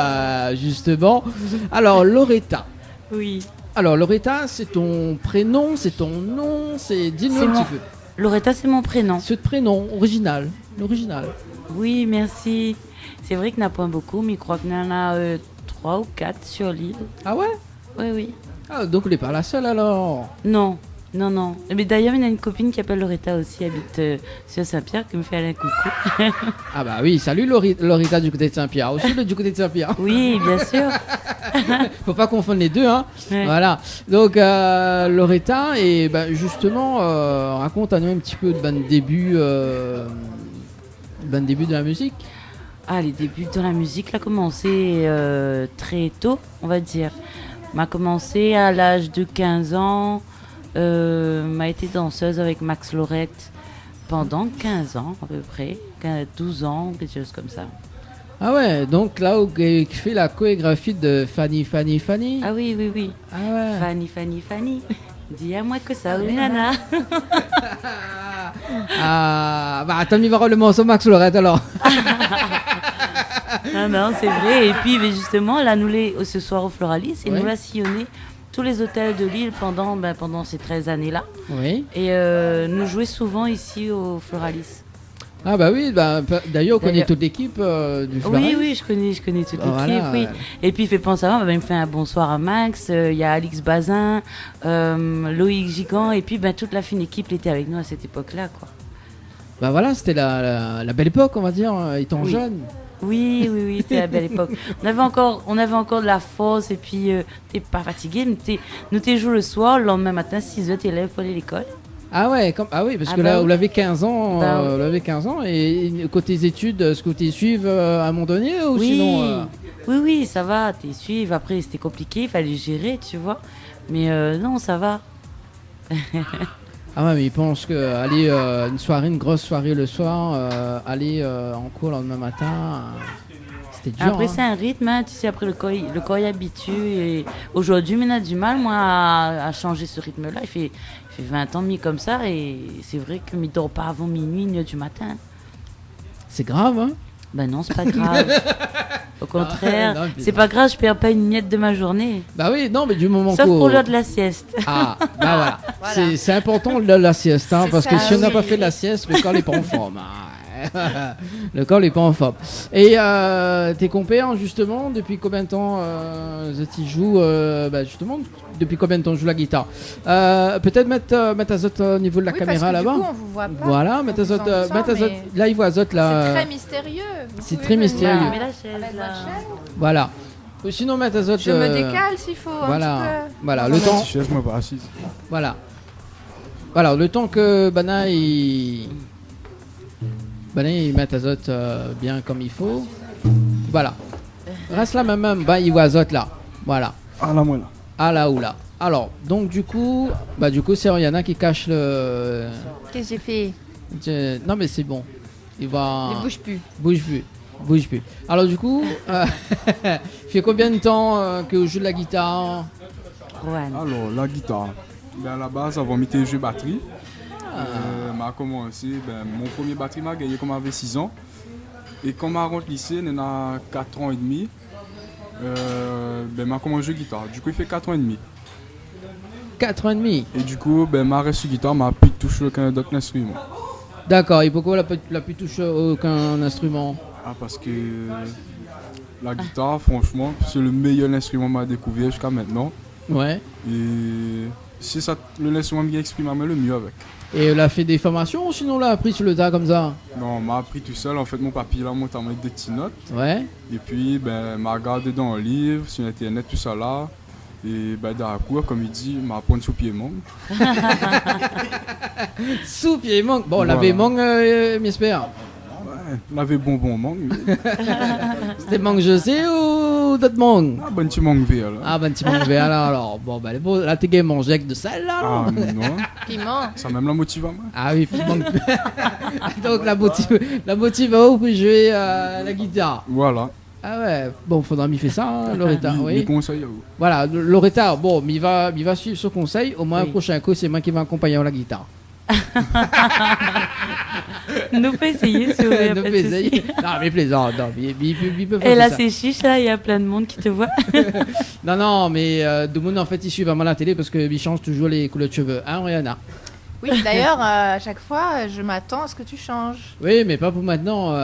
justement. Alors, Loretta. Oui. Alors, Loretta, c'est ton prénom, c'est ton nom, dis-nous C'est un mon- petit peu. Loretta, c'est mon prénom. Ce prénom original, l'original. Oui, merci. C'est vrai qu'il n'y en a pas beaucoup, mais je crois qu'il y en a 3 ou 4 sur l'île. Ah ouais? Oui, oui. Ah, donc on n'est pas la seule alors. Non, non, non. Mais d'ailleurs, il y a une copine qui s'appelle Loretta aussi, habite sur Saint-Pierre, qui me fait un coucou. Ah bah oui, salut Loretta du côté de Saint-Pierre. Aussi du côté de Saint-Pierre. Oui, bien sûr. Faut pas confondre les deux, hein. Ouais. Voilà. Donc Loretta, et ben justement, raconte-nous un petit peu de début de la musique. Ah, les débuts dans la musique, là, commencé très tôt, on va dire. M'a commencé à l'âge de 15 ans. M'a été danseuse avec Max Lorette pendant 15 ans à peu près, 12 ans, quelque chose comme ça. Ah ouais, donc là où qui fait la chorégraphie de Fanny. Ah oui, oui, oui. Ah ouais. Fanny. Dis à moi que ça, oui, nana. Ah bah attends, il va voir le morceau Max Lorette alors. Non, non, c'est vrai. Et puis, mais justement, là, ce soir au Floralis, il Oui. nous l'a sillonné tous les hôtels de l'île pendant ces 13 années-là. Oui. Et nous jouait souvent ici au Floralis. Ah bah oui, d'ailleurs on connaît D'ailleurs- toute l'équipe du Floralis. Oui, oui, je connais toute l'équipe, Voilà, oui. ouais. Et puis il fait penser à moi, il me fait un bonsoir à Max, il y a Alix Bazin, Loïc Gigant, et puis toute la fine équipe était avec nous à cette époque-là, quoi. Bah voilà, c'était la belle époque, on va dire, étant Oui. jeune. Oui, c'était la belle époque. On avait encore de la force, et puis t'es pas fatigué, mais nous t'es joué le soir, le lendemain matin, 6h, t'es lève pour aller à l'école. Ah ouais, ah oui, parce Ah que bah là, oui. vous l'avez 15 ans, Bah oui. vous l'avez 15 ans, et côté études, est-ce que tu suives à un moment donné ou sinon Oui, ça va, t'es suivi. Après, c'était compliqué, il fallait gérer, tu vois. Mais non, ça va. Ah ouais, mais ils pensent que aller une grosse soirée le soir, aller en cours le lendemain matin, c'était dur. Après, hein. c'est un rythme, hein, tu sais, après le corps y habitue. Et aujourd'hui, on a du mal, moi, à changer ce rythme-là. Il fait 20 ans mis comme ça, et c'est vrai que je ne dors pas avant minuit, 1h du matin. C'est grave, hein? Ben non, c'est pas grave. Au contraire, non, mais c'est non. pas grave, je perds pas une miette de ma journée. Bah oui, non, mais du moment Sauf qu'au- pour l'heure de la sieste. Ah, bah voilà. Voilà. C'est important la sieste, hein, C'est parce que ça, si on n'a oui. pas fait de la sieste, le corps n'est pas en forme. hein. Le corps n'est pas en forme. Et tes compères, justement, depuis combien de temps tu joues justement, depuis combien de temps tu joues la guitare Peut-être mettre à zot au niveau de la Oui, caméra parce que là-bas. du coup, on vous voit pas. Voilà, mettre à On zot, vous entend, mettre à zot, mais là il voit zot là. C'est très mystérieux. Vous c'est pouvez très venir mystérieux. Mets la chaise, mettre là. votre chaise. Voilà. Ou sinon mettre à zot. Je me décale s'il faut. un Voilà, petit peu. voilà, le temps. Chaise, moi, pas assise. Voilà. Voilà, le temps que Bana il Bah là, il met azote bien comme il faut. Voilà. Reste là même, bah il voit azote là. Voilà. Ah là, moi là. Ah là ou là. Alors, donc du coup, c'est Oriana qui cache le. Qu'est-ce que j'ai fait? Non mais c'est bon. Il va. Ne bouge plus. Bouge plus. Alors du coup, fait combien de temps que vous jouez de la guitare? Alors, la guitare. Ben, à la base, avant de jouer batterie, m'a commencé, mon premier batterie m'a gagné quand j'avais 6 ans. Et quand je rentre au lycée, il a 4 ans et demi, m'a commencé à jouer guitare. Du coup, il fait 4 ans et demi. 4 ans et demi. Et du coup, m'a resté sur guitare, m'a plus touché aucun autre instrument. D'accord, et pourquoi la pu toucher aucun instrument? Ah, parce que la guitare, franchement, c'est le meilleur instrument que m'a découvert jusqu'à maintenant. Ouais. Et c'est ça, l'instrument qui exprime le mieux avec. Et elle a fait des formations ou sinon l'a appris sur le tas comme ça? Non, m'a appris tout seul. En fait, mon papy là monté avec des petites notes. Ouais. Et puis, m'a regardé dans un livre, sur internet, tout ça là. Et dans la cour, comme il dit, m'a appris sous pied mangue. Sous pied mangue. Bon, voilà. L'avait mangue, m'espère. Ouais, l'avait bonbon mangue. C'était mangue je sais ou d'autres mangues? Ah, ben petit mangue vert là. Ah, ben petit mangue vert là. Alors, bon, là, t'es game manger avec de sel là. Ah, non. Piment. Ça même la motive à moi. Ah oui, piment. Donc, la motive à vous pour jouer la guitare. Voilà. Ah ouais, bon, faudra m'y faire ça, hein, Loretta. Oui. Les conseils à vous. Voilà, Loretta, bon, il va suivre ce conseil. Au moins, le prochain coup, c'est moi qui vais accompagner à la guitare. Nous peut essayer, si vous voulez. Nous peut essayer. Non, mais plaisant. Non, il peut et là, ça. c'est chiche, là, il y a plein de monde qui te voit. Non, mais de monde, en fait, il suit vraiment la télé parce qu'il change toujours les couleurs de cheveux. Hein, Rihanna? Oui, d'ailleurs, à chaque fois, je m'attends à ce que tu changes. Oui, mais pas pour maintenant.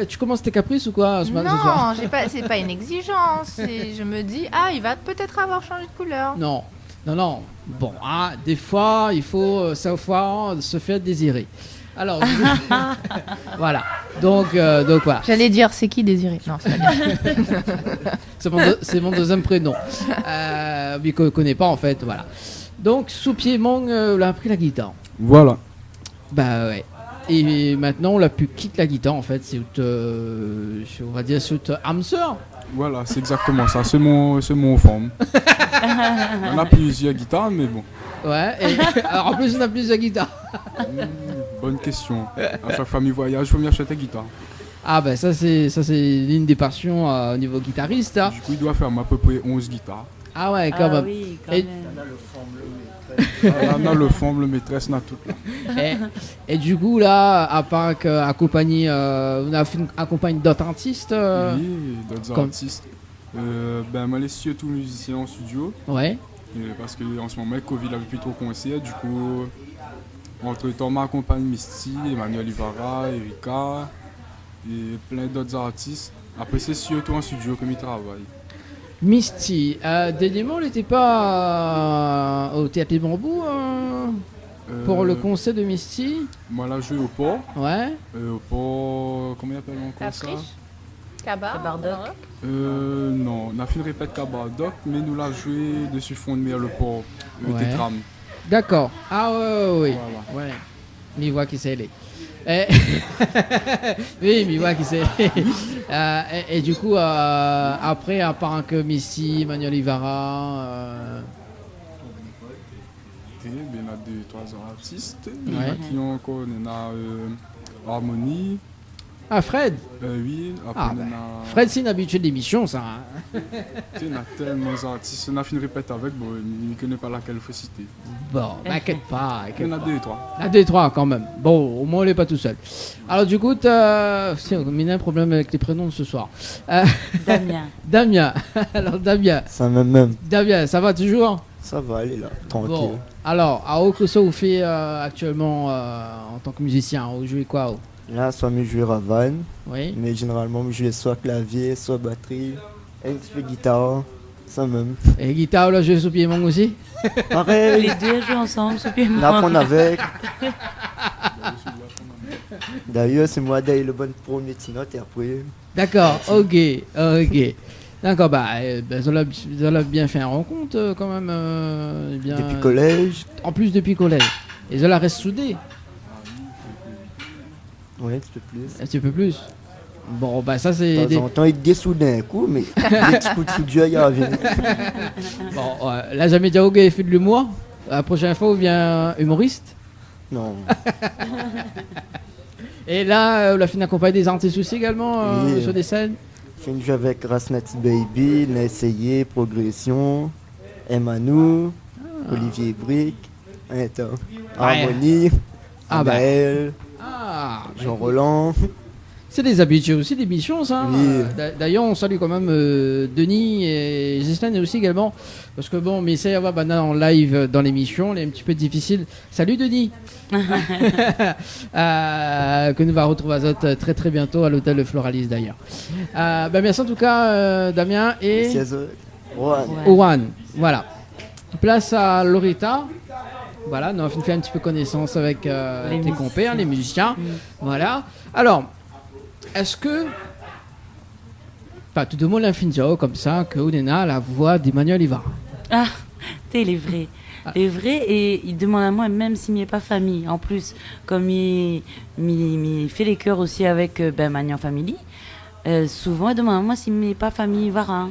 Tu commences tes caprices ou quoi ce soir? Non, c'est pas une exigence. Je me dis, il va peut-être avoir changé de couleur. Non. Bon, des fois, il faut savoir se faire désirer. Alors, voilà. Donc voilà. J'allais dire, c'est qui Désiré? Non, c'est pas bien. c'est mon deuxième prénom. Mais qu'on ne connaît pas, en fait, voilà. Donc, sous pied mangue, on a appris la guitare. Voilà. Bah ouais. Et maintenant, on l'a pu quitter la guitare, en fait. C'est on va dire, c'est âme sœur. Voilà, c'est exactement ça. C'est mon forme. On a plusieurs guitares, mais bon. Ouais. Alors, en plus, on a plusieurs guitares. Bonne question. À chaque famille voyage, il faut m'y acheter une guitare. Ah bah ça c'est l'une des passions au niveau guitariste. Hein. Du coup, il doit faire à peu près 11 guitares. Ah ouais, quand même. Oui, quand même. On a le fond, le maîtresse, on a tout là. Et du coup, là, à part qu'accompagner, on a fait accompagner d'autres artistes. Oui, d'autres artistes. Moi, les surtout musiciens en studio. Ouais. Parce qu'en ce moment, Covid avait plus trop concert. Du coup, entre temps, m'accompagne Misty, Emmanuel Ivara, Erika et plein d'autres artistes. Après, c'est surtout en studio que je travaille. Misty, dernièrement, elle n'était pas au Théâtre des Bambous pour le concert de Misty? Moi, là, je joué au port. Ouais. Au port, comment il appelle encore ça? Cabardoc. Non, on a fait une répète Cabardoc, mais nous l'a joué dessus fond de mer le port, Tétram. D'accord. Ah ouais. Voilà. Ouais. Mais voit qui c'est les. Oui, mais voit qui c'est. Et du coup, après, à part que Missy, Manuel Ivara. Il y en a 2-3 artistes. Ouais. Encore, on a Harmonie. Ah, Fred? Oui. Après, Fred, c'est une habitude d'émission, ça. On a tellement d'artistes. On a fait une répète avec, bon, il ne connaît pas laquelle il faut citer. Bon, m'inquiète pas. Il y en a 2-3. Il y en a 2-3 quand même. Bon, au moins, on n'est pas tout seul. Alors, du coup, on a un problème avec les prénoms de ce soir. Damien. Alors, Damien. Ça même. Damien, ça va toujours? Ça va aller là, tranquille. Bon. Alors, à Okoso, vous faites actuellement en tant que musicien, vous jouez quoi? Là, soit je joue à Van, oui. Mais généralement, je joue soit clavier, soit batterie, et je fais guitare, ça même. Et guitare, là, je joue sous pied mangue aussi? Pareil. Les deux jouent ensemble sous pied mangue. On apprend avec. D'ailleurs, c'est moi d'ailleurs le bon pour mes petites notes et après. D'accord, ok. D'accord, vous avez bien fait une rencontre quand même. Depuis collège. En plus, depuis collège. Et cela reste soudé. Oui, un petit peu plus. Un petit peu plus. Bon, bah ça c'est... De temps en temps, il dessoud d'un coup, mais des petits coups de soudure, il y en vient. Bon, là, jamais dit qu'il fait de l'humour. La prochaine fois, il vient humoriste. Non. Et là, on a fait une accompagner des artistes aussi également Oui. sur des scènes. Fait une jeu avec Rasnati Baby, N'a essayé, Progression, Emmanou, Olivier Brick, Harmonie, Ah bah. Amael, Ah, Jean Roland. c'est des habitués aussi d'émissions, ça. Oui. D'ailleurs, on salue quand même Denis et Gislaine et aussi également. Parce que bon, mais essaye d'avoir Banane en live dans l'émission, elle est un petit peu difficile. Salut Denis que nous va retrouver à Zot très très bientôt à l'hôtel Floralis d'ailleurs. Merci en tout cas Damien et Owan. Voilà. Place à Loretta. Voilà, nous avons fait un petit peu connaissance avec tes compères, les musiciens. Voilà. Alors, est-ce que... Enfin, tout le monde l'a fait comme ça, que Oudena a la voix d'Emmanuel Ibarra. Ah, il est vrai. Il est vrai et il demande à moi, même s'il n'y a pas famille. En plus, comme il fait les chœurs aussi avec Magnan Family, souvent il demande à moi s'il n'y a pas famille Ibarra.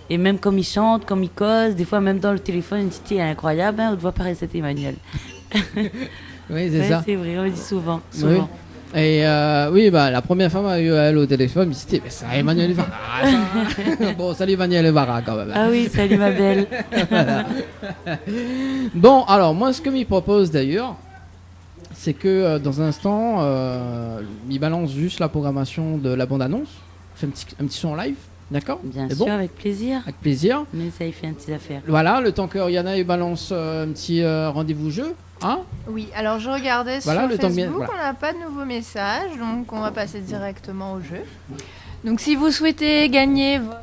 Et même comme il chante, comme il cause, des fois même dans le téléphone, il dit t'es incroyable, on te voit pareil, c'était Emmanuel. Oui, c'est ça. C'est vrai, on le dit souvent. Oui. Et oui, la première fois eu elle au téléphone, je me suis dit, c'est Emmanuel Ibarra. Bon, salut Emmanuel Ibarra quand même. Ah oui, salut ma belle. Voilà. Bon, alors moi, ce que m'y propose d'ailleurs, c'est que dans un instant, il balance juste la programmation de la bande-annonce, fait un petit son live. D'accord. Bien sûr, bon, avec plaisir. Avec plaisir. Mais ça y fait un petit affaire. Voilà, le temps que Oriana il balance un petit rendez-vous jeu. Hein, oui, alors je regardais voilà, sur Facebook, on n'a pas de nouveaux messages, donc on va passer directement au jeu. Donc si vous souhaitez gagner votre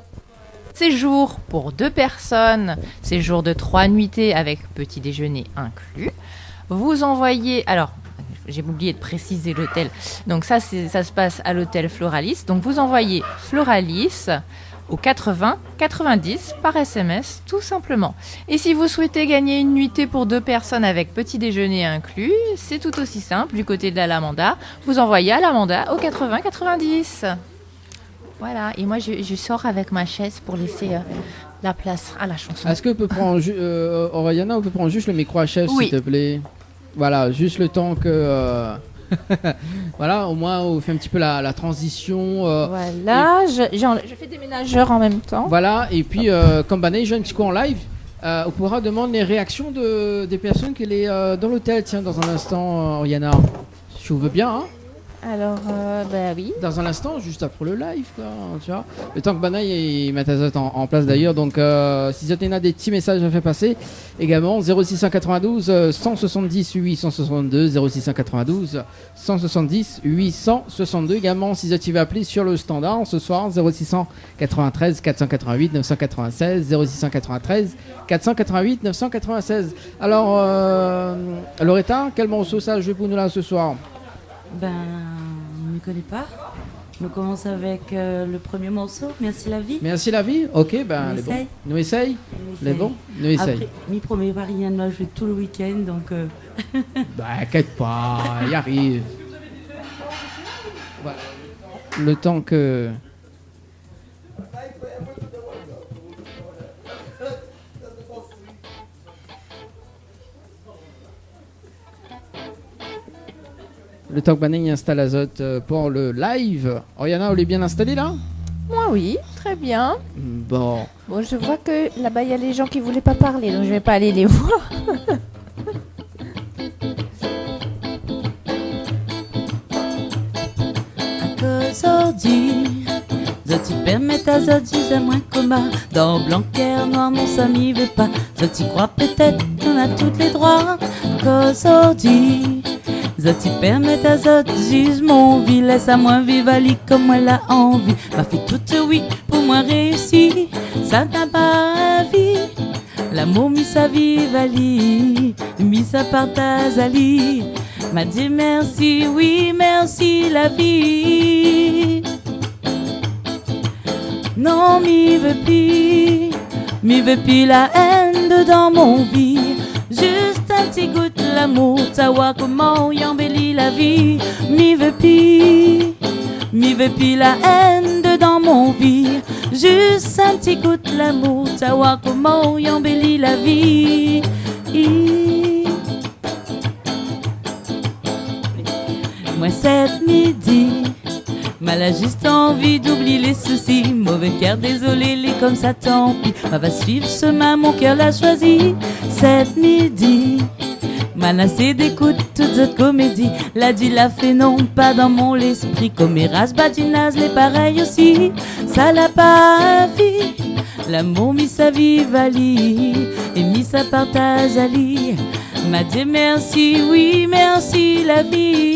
séjour pour 2 personnes, séjour de 3 nuitées avec petit déjeuner inclus, vous envoyez... Alors, j'ai oublié de préciser l'hôtel. Donc ça se passe à l'hôtel Floralis. Donc vous envoyez Floralis au 80 90 par SMS, tout simplement. Et si vous souhaitez gagner une nuitée pour 2 personnes avec petit déjeuner inclus, c'est tout aussi simple. Du côté de la Lamanda, vous envoyez à Lamanda au 80 90. Voilà. Et moi, je sors avec ma chaise pour laisser la place à la chanson. Est-ce que peut prendre Oriana, on peut prendre juste le micro à chaise, oui, s'il te plaît? Voilà, juste le temps que... voilà, au moins on fait un petit peu la transition. Voilà, je fais des ménageurs en même temps. Voilà, et puis comme Bané joue un petit coup en live, on pourra demander les réactions des personnes qui sont dans l'hôtel. Tiens, dans un instant, Oriana, si vous veux bien. Hein. Alors, oui. Dans un instant, juste après le live, quoi, tu vois. Le temps que Banaï mette Azot en place d'ailleurs. Donc, si vous avez des petits messages à faire passer, également 0692 170 862, 0692 170 862. Également, si vous avez appelé sur le standard ce soir, 0693 488 996, 0693 488 996. Alors, Loretta, quel morceau ça joue pour nous là ce soir? On ne me connaît pas. On commence avec le premier morceau, Merci la vie. Merci la vie. Ok, les bons. Nous essaye. Les bons. Nous essaye. Après, mes premiers Marianne m'a joué tout le week-end, donc. Inquiète pas, il arrive. Voilà. Le temps que. Le temps que Bané installe Azot pour le live. Oriana, on est bien installé là? Moi oui, très bien. Bon, je vois que là-bas il y a les gens qui voulaient pas parler, donc je vais pas aller les voir. Aujourd'hui, je permets à Zodi à moins commun. Dans Blanquer, noir, mon Samy veut pas. Je t'y crois peut-être qu'on a tous les droits. Qu'aujourd'hui, je t'y permets à Zodi, juge mon vie. Laisse à moi vivre Ali comme moi l'a envie. M'a fait toute oui pour moi réussir. Ça n'a pas vie. L'amour mis sa vie Ali, mis sa partage Ali. M'a dit merci, oui merci la vie. Non, m'y veut plus la haine dedans mon vie. Juste un petit goût de l'amour, savoir comment y embellit la vie, mi veut plus la haine dedans mon vie. Juste un petit coup de l'amour, savoir comment y embellit la vie. Moi cette midi, mal a juste envie d'oublier les soucis. Mauvais cœur, désolé, les comme ça tant pis. Ma va suivre ce chemin, mon cœur l'a choisi. Cette midi, mal assez d'écoute toute cette comédie. L'a dit, l'a fait, non, pas dans mon esprit. Comme Erasme, Badinaz, les pareils aussi. Ça l'a pas vie. L'amour mis sa vie valie et mis sa partage à lit. M'a dit merci, oui, merci la vie.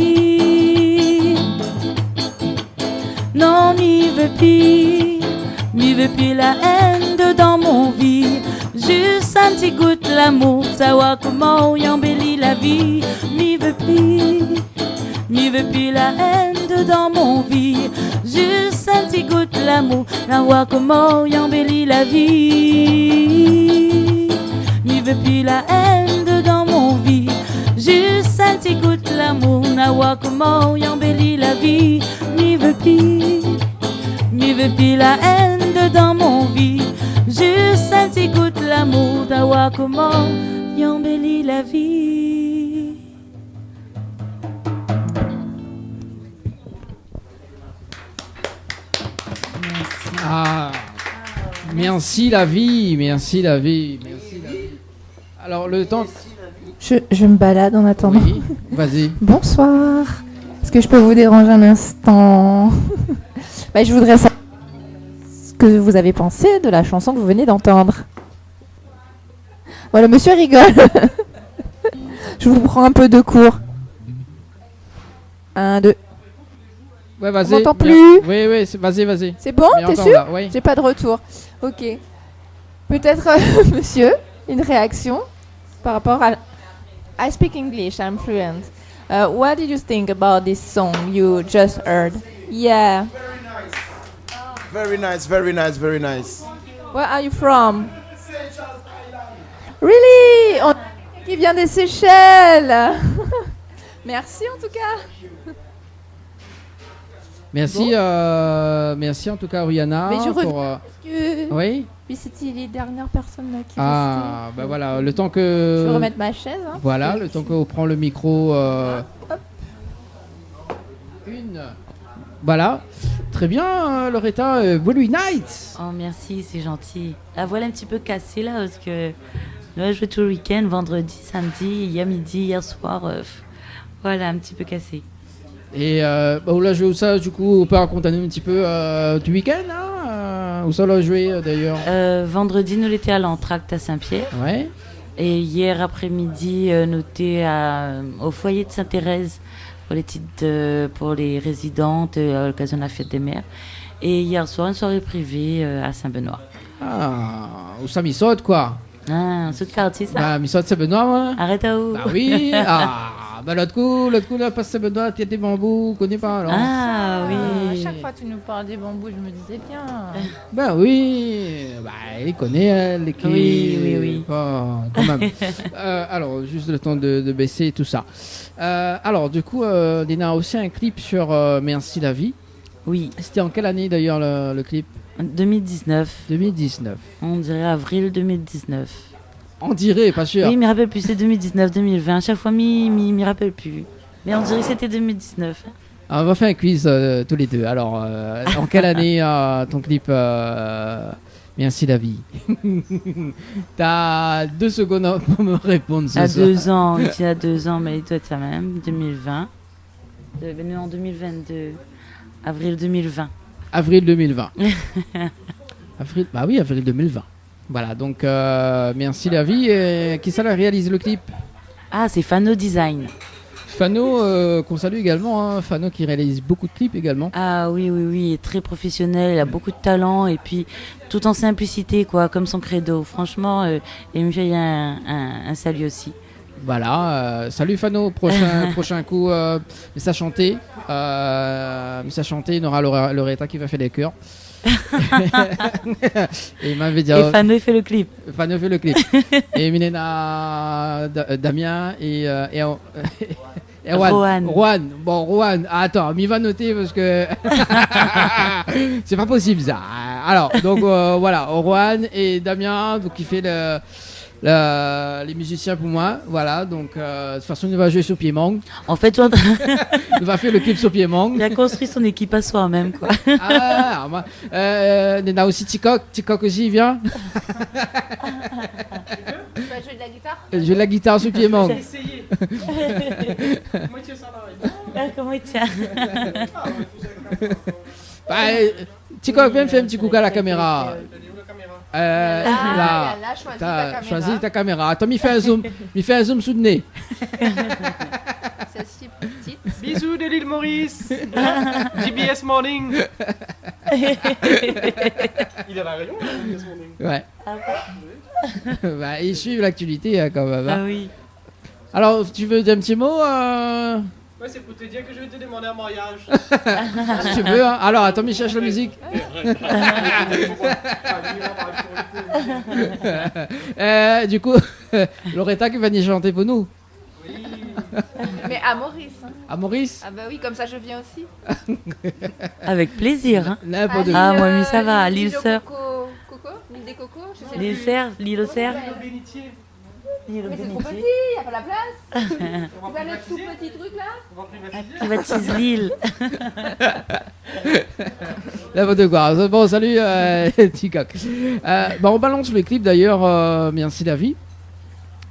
Non, m'y veut plus la haine dedans mon vie. Juste un petit goût de l'amour, savoir comment y embellit la vie. M'y veut plus la haine dedans mon vie. Juste un petit goût de l'amour, savoir comment y embellit la vie. M'y veut plus la haine dedans mon vie. Juste un petit goût de l'amour, savoir comment y embellit la vie. M'y veut plus la haine dedans mon vie. Juste un petit goût de l'amour, savoir comment y embellit la vie. Merci la vie, merci la vie, merci la vie. Alors le temps. Je me balade en attendant. Oui, vas-y. Bonsoir. Est-ce que je peux vous déranger un instant? Je voudrais savoir ce que vous avez pensé de la chanson que vous venez d'entendre. Voilà, monsieur rigole. Je vous prends un peu de cours. 1, 2. Ouais, vas-y. On m'entend plus. Oui, vas-y. C'est bon, Mais t'es encore sûr? là, oui. J'ai pas de retour. Ok. Peut-être, monsieur, une réaction par rapport à... I speak English, I'm fluent. What did you think about this song you just heard? Yeah. Very nice, very nice, very nice. Where are you from? Really? Qui vient des Seychelles. Merci en tout cas. Merci, Bon. merci en tout cas Rihanna. Mais je reviens pour, Oui. Puis c'était les dernières personnes là qui Ah, restaient. bah voilà, le temps que. Je vais remettre ma chaise. Hein. Voilà, le temps qu'on prend le micro. Hop. Voilà. Très bien, Loretta. Buenos Nights. Oh, merci, c'est gentil. La voix est un petit peu cassée là parce que là, je jouais tout le week-end, vendredi, samedi, hier midi, hier soir. Voilà, un petit peu cassé. Et où l'a joué ça, du coup, on peut raconter un petit peu du week-end, hein, où ça l'a joué d'ailleurs. Vendredi, nous l'étions à l'entracte à Saint-Pierre. Ouais. Et hier après-midi, nous étions au foyer de Sainte-Thérèse pour les titres pour les résidentes à l'occasion de la fête des mères. Et hier soir, une soirée privée à Saint-Benoît. Ah, où ça m'y saute quoi. Ah, un saut de quartier ça. Bah, m'y saute Saint-Benoît, moi. Arrête à où? Bah oui. Bah l'autre coup, là, passe Saint-Benoît, t'as des bambous, connais pas alors. Ah oui. À chaque fois tu nous parles des bambous, je me disais bien. Bah oui, bah il connaît elle, l'équipe. Oui. Oh, quand même. Alors, juste le temps de baisser et tout ça. Alors, du coup, Dina a aussi un clip sur Merci la vie. Oui. C'était en quelle année d'ailleurs le clip? 2019. 2019. On dirait avril 2019. On dirait, pas sûr. Oui, il me rappelle plus, c'est 2019-2020. Chaque fois, m'y rappelle plus. Mais on dirait que c'était 2019. Alors, on va faire un quiz tous les deux. Alors, en quelle année ton clip Merci la vie? T'as 2 secondes pour me répondre. À 2 ans, il y a 2 ans, mais il doit être ça même, 2020. Venu en 2022, avril 2020. Avril 2020. Avril 2020. Voilà, donc Merci la vie. Qui ça l'a réalisé le clip? Ah, c'est Fano Design. Fano, qu'on salue également, hein. Fano qui réalise beaucoup de clips également. Ah oui, il est très professionnel, il a beaucoup de talent et puis tout en simplicité, quoi, comme son credo. Franchement, il me fait un salut aussi. Voilà, salut Fano, prochain coup, message chanté. Message chanté, il y aura Loretta qui va faire des chœurs. Et il m'avait dit. Et Fano fait le clip. Fano fait le clip. Et Milena, Damien et Rohan. Rohan. Bon, Rohan. Ah, attends, m'y va noter parce que c'est pas possible ça. Alors, donc voilà, Rohan et Damien, donc qui fait les musiciens pour moi. Voilà, donc de toute façon, il va jouer sur Piémont. En fait, il va faire le clip sur Piémont. Il a construit son équipe à soi-même, quoi. Ah, moi, il y a aussi Tikok. Tikok aussi, il vient. Tu vas jouer de la guitare? Je joue de la guitare sur Piémont. J'ai essayé. Comment il tient ça là? Comment il tient? Bah, Tikok, viens me faire un petit coucou à la caméra. Là, t'as choisi ta caméra. Attends, m'y fais un zoom sous le nez. Celle-ci petite. Bisous de l'île Maurice. GBS Morning. Il a la rayon, GBS Morning. Ouais. Bah, ils suivent l'actualité quand même. Ah oui. Alors, tu veux dire un petit mot Ouais, c'est pour te dire que je vais te demander un mariage. Si tu veux, hein. Alors, attends, mais cherche la musique. Du coup, Loretta qui va venir chanter pour nous. Oui. Mais à Maurice. Hein. À Maurice? Ah bah oui, comme ça je viens aussi. Avec plaisir. Hein. N'importe quoi. Ah, moi, mais ça va, l'île Sœur. Coco, l'île des cocos, je sais L'île plus. Serre, l'île aux Cerfs. Mais c'est trop petit, y a pas la place. Tu vas le tout petit truc là? Privatise l'île. N'importe quoi. Bon, salut, Tikok. On balance le clip d'ailleurs. Merci, David.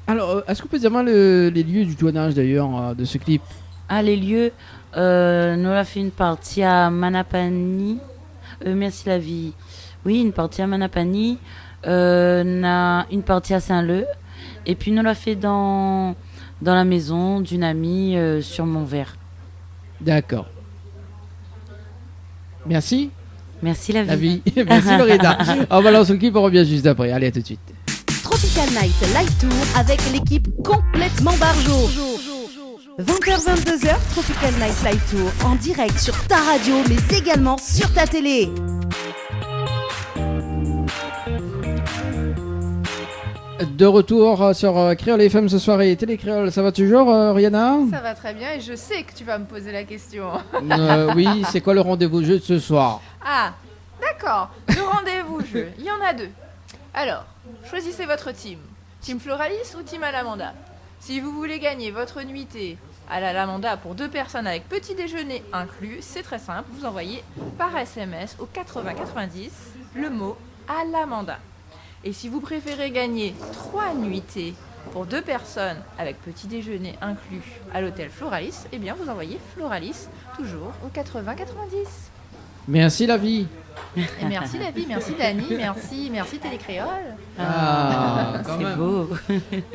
Alors, est-ce que vous pouvez dire moi les lieux du tournage d'ailleurs de ce clip? Ah, les lieux. Nous avons fait une partie à Manapani. Merci la vie. Oui, une partie à Manapani. Une partie à Saint-Leu. Et puis nous l'a fait dans la maison d'une amie sur Montvert. D'accord. Merci. Merci la vie. Merci Loretta. On balance le clip, on revient juste après. Allez, à tout de suite. Tropical Night Live Tour avec l'équipe complètement barjo. 20h-22h, Tropical Night Live Tour en direct sur ta radio mais également sur ta télé. De retour sur Créole FM ce soir et Télé Créole, ça va toujours Rihanna? Ça va très bien et je sais que tu vas me poser la question. Oui, c'est quoi le rendez-vous jeu de ce soir? Ah, d'accord. Le rendez-vous jeu, il y en a deux. Alors, choisissez votre team. Team Floralis ou Team Alamanda. Si vous voulez gagner votre nuitée à la Lamanda pour 2 personnes avec petit déjeuner inclus, c'est très simple. Vous envoyez par SMS au 8090 le mot Alamanda. Et si vous préférez gagner 3 nuitées pour 2 personnes avec petit déjeuner inclus à l'hôtel Floralis, eh bien vous envoyez Floralis toujours au 8090. Merci la vie. Et merci la vie, merci Dani, merci Télécréole. Quand c'est même. beau.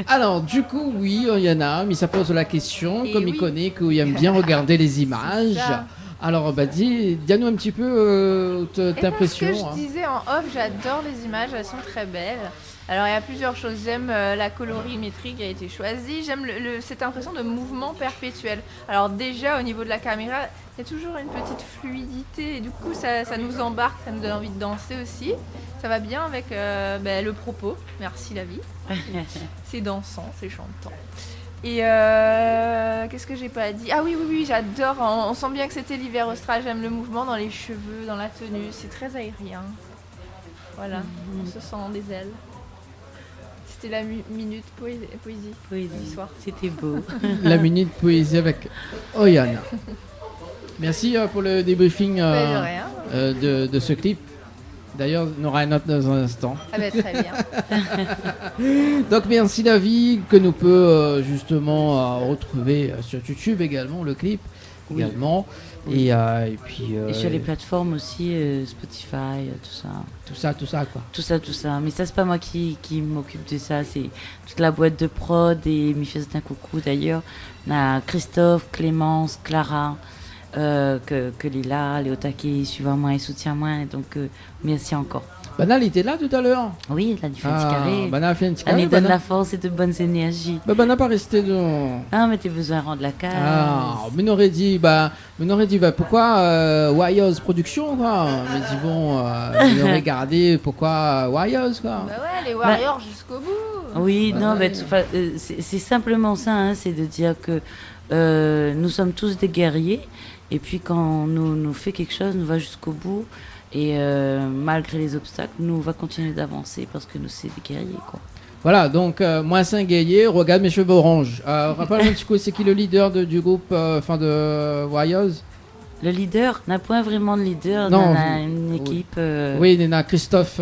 Alors du coup oui, Yana, mais ça pose la question, Et comme oui. il connaît qu'il aime bien regarder les images. ça. Alors dis-nous un petit peu Et ta impression. parce que je disais en off, j'adore les images, elles sont très belles. Alors il y a plusieurs choses, j'aime la colorimétrie qui a été choisie, j'aime cette impression de mouvement perpétuel. Alors déjà au niveau de la caméra, il y a toujours une petite fluidité et du coup ça nous embarque, ça nous donne envie de danser aussi. Ça va bien avec le propos, merci la vie. C'est dansant, c'est chantant. Et qu'est-ce que j'ai pas dit? Ah oui, j'adore, on sent bien que c'était l'hiver austral, j'aime le mouvement dans les cheveux, dans la tenue, c'est très aérien. Voilà, on se sent des ailes. C'était la minute poésie du soir. C'était beau. La minute poésie avec Oyana. Merci pour le débriefing De rien. de ce clip. D'ailleurs, on aura un autre dans un instant. Ah bah très bien. Donc merci David, que nous peut justement retrouver sur YouTube également, le clip également. Oui. Et puis... Et sur les plateformes aussi, Spotify, tout ça. Tout ça quoi. Tout ça. Mais ça, c'est pas moi qui m'occupe de ça. C'est toute la boîte de prod et m'y fait un coucou d'ailleurs. On a Christophe, Clémence, Clara, que Lila, Léo Taquet, suivant moi et soutient moi. Donc, merci encore. Banal était là tout à l'heure. Oui, elle a du carré. Banal a fait un petit Elle carré. nous donne la force et de bonnes énergies. Banal n'a pas resté dans... Ah, mais t'as besoin de rendre la case. mais on aurait dit, pourquoi Wires Productions quoi. Mais dit bon, on aurait gardé pourquoi Wires quoi. Bah ouais, les Warriors jusqu'au bout. Oui, non, c'est simplement ça, hein, c'est de dire que Nous sommes tous des guerriers. Et puis quand on nous fait quelque chose, nous va jusqu'au bout. Et malgré les obstacles, nous va continuer d'avancer parce que nous, c'est des guerriers, quoi. Voilà, donc moi c'est un guerrier, regarde mes cheveux orange. Rappelle-moi un petit coup, c'est qui le leader du groupe, de Warriors? Le leader n'a point vraiment de leader, Non, on a une équipe. Oui, il y en a Christophe,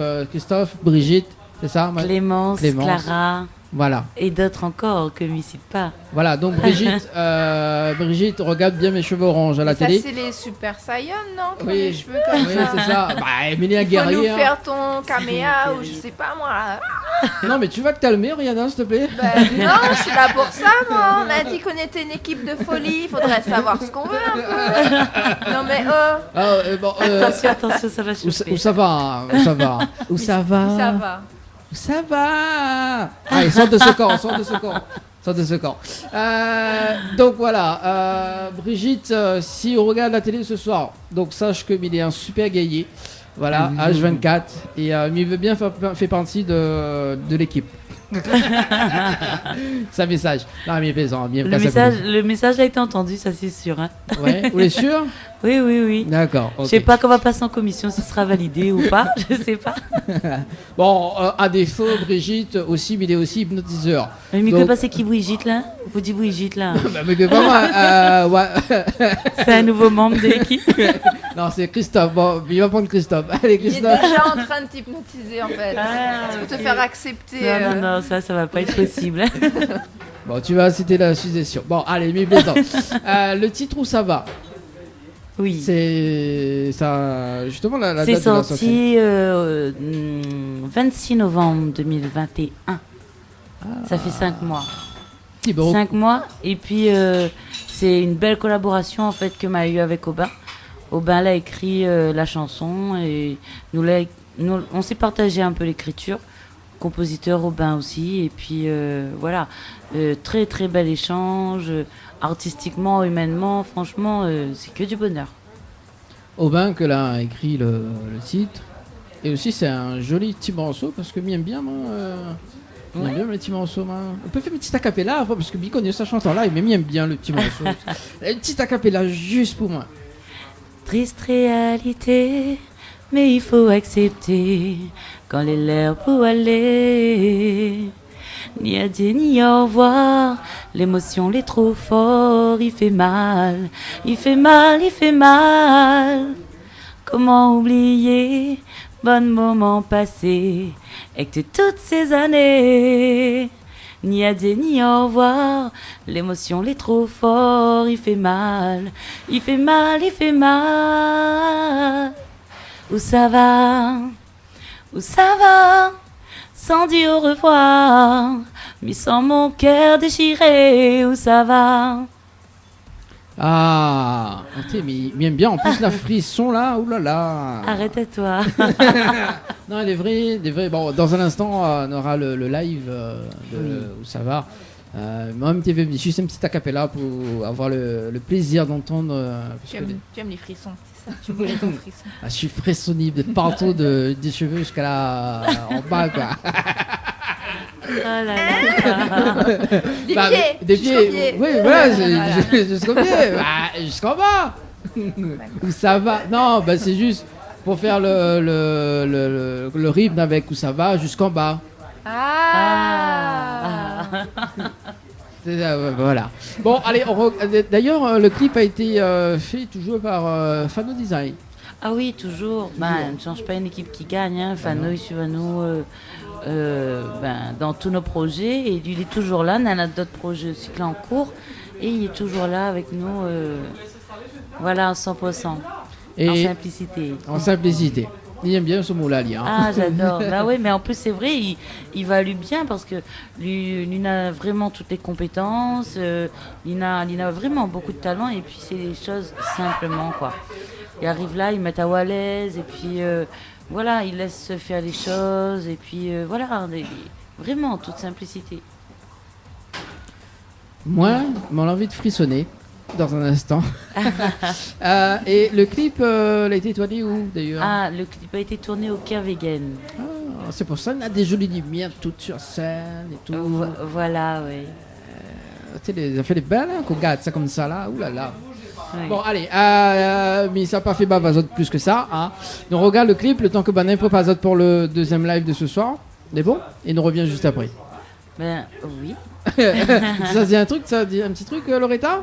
Brigitte, c'est ça? Clémence, Clara. Voilà. Et d'autres encore que je ne cite pas. Voilà, donc Brigitte, Brigitte regarde bien mes cheveux orange à la télé. Ça, c'est les Super Saiyan, non? Qui ont Oui. les cheveux comme Oui, ça. c'est ça. Bah, Emilie, un Il faut guerrier. nous faire ton caméa ou je sais pas moi. Non, mais tu vois que t'as le meilleur, Yana, s'il te plaît. Bah, non, je suis là pour ça, moi. On a dit qu'on était une équipe de folie. Il faudrait savoir ce qu'on veut un peu. Non, mais Attention, ça va chauffer. Où ça va? Où ça va? Où ça va? ça va. Ça va. Allez, sors de ce corps. Donc voilà, Brigitte, si on regarde la télé ce soir, donc sache qu'il est un super guerrier. Voilà, H24. Et il veut bien faire partie de l'équipe. C'est un message. Non, mais plaisant. Le message a été entendu, ça c'est sûr. Hein. Ouais, vous êtes sûr? Oui. D'accord. Je sais pas quand va passer en commission, si ce sera validé ou pas, je sais pas. Bon, à défaut, Brigitte aussi, mais il est aussi hypnotiseur. Mais que pas c'est qui Brigitte là? Vous dites Brigitte là? Mais que pas moi. C'est un nouveau membre de l'équipe. Non, c'est Christophe. Bon, il va prendre Christophe. Allez, il est Christophe. déjà en train de t'hypnotiser en fait. Pour te faire accepter. Non, ça va pas être possible. Bon, tu vas citer la suggestion. Bon, allez, mais plaisant. Le titre où ça va? Oui. C'est ça, justement la date c'est de la sortie. sorti 26 novembre 2021. Ça fait 5 mois. 5 mois. Et puis c'est une belle collaboration en fait que m'a eu avec Aubin. Aubin l'a écrit la chanson et on s'est partagé un peu l'écriture. Compositeur Aubin aussi. Et puis voilà, très très bel échange. Artistiquement, humainement, franchement, c'est que du bonheur. Aubin que là a écrit le titre. Et aussi c'est un joli petit morceau parce que m'aime bien moi. J'aime bien le petit morceau. Moi. On peut faire une petite acapella parce que Biconio ça chante en live, mais m'aime bien le petit morceau. Une petite acapella juste pour moi. Triste réalité, mais il faut accepter quand les lèvres pour aller. Ni adieu ni au revoir, l'émotion l'est trop fort, il fait mal. Comment oublier, bon moment passé, et que toutes ces années. Ni adieu ni au revoir, l'émotion l'est trop fort, il fait mal. Où ça va, sans dire au revoir, mais sans mon cœur déchiré, où ça va? Ah, ok, mais il m'aime bien. En plus, la frisson là, oulala. Arrête-toi. Non, elle est vraie. Bon, dans un instant, on aura le live où ça va. Moi, MTV, juste une petite acapella pour avoir le plaisir d'entendre. Tu aimes les frissons, c'est ça? Tu voulais ton frisson. Je suis frissonnible de partout, des cheveux jusqu'à là en bas, quoi. Oh là là. Des pieds. Oui, voilà, jusqu'au pied. Jusqu'en bas. Où ça va? Non, c'est juste pour faire le rythme avec où ça va jusqu'en bas. Voilà. Bon, allez, d'ailleurs, le clip a été fait toujours par Fano Design. Ah oui, toujours. On ne change pas une équipe qui gagne. Hein. Fano, il suit nous dans tous nos projets. Et lui, il est toujours là. On a d'autres projets aussi là en cours. Et il est toujours là avec nous. Voilà, à 100%. En simplicité. En simplicité. Il aime bien ce mot-là, Lia. Ah, j'adore. Bah oui, mais en plus, c'est vrai, il va lui bien parce que lui a vraiment toutes les compétences. Il a vraiment beaucoup de talent et puis c'est les choses simplement, quoi. Il arrive là, il met à l'aise et puis voilà, il laisse se faire les choses et puis voilà, vraiment toute simplicité. Moi, j'ai envie de frissonner dans un instant. Et le clip, il a été tourné où d'ailleurs? Ah, le clip a été tourné au Kervegen. Ah, c'est pour ça qu'on a des jolies lumières toutes sur scène et tout. Voilà, oui. Ça fait des belles, hein, qu'on garde ça comme ça là. Ouh là là. Oui. Bon, allez, mais ça n'a pas fait bavazot plus que ça. Hein. Donc, on regarde le clip le temps que Banin prépare Zot pour le deuxième live de ce soir. C'est bon? Et nous revient juste après. Ben oui. Ça dit un truc, ça dit un petit truc, Loretta?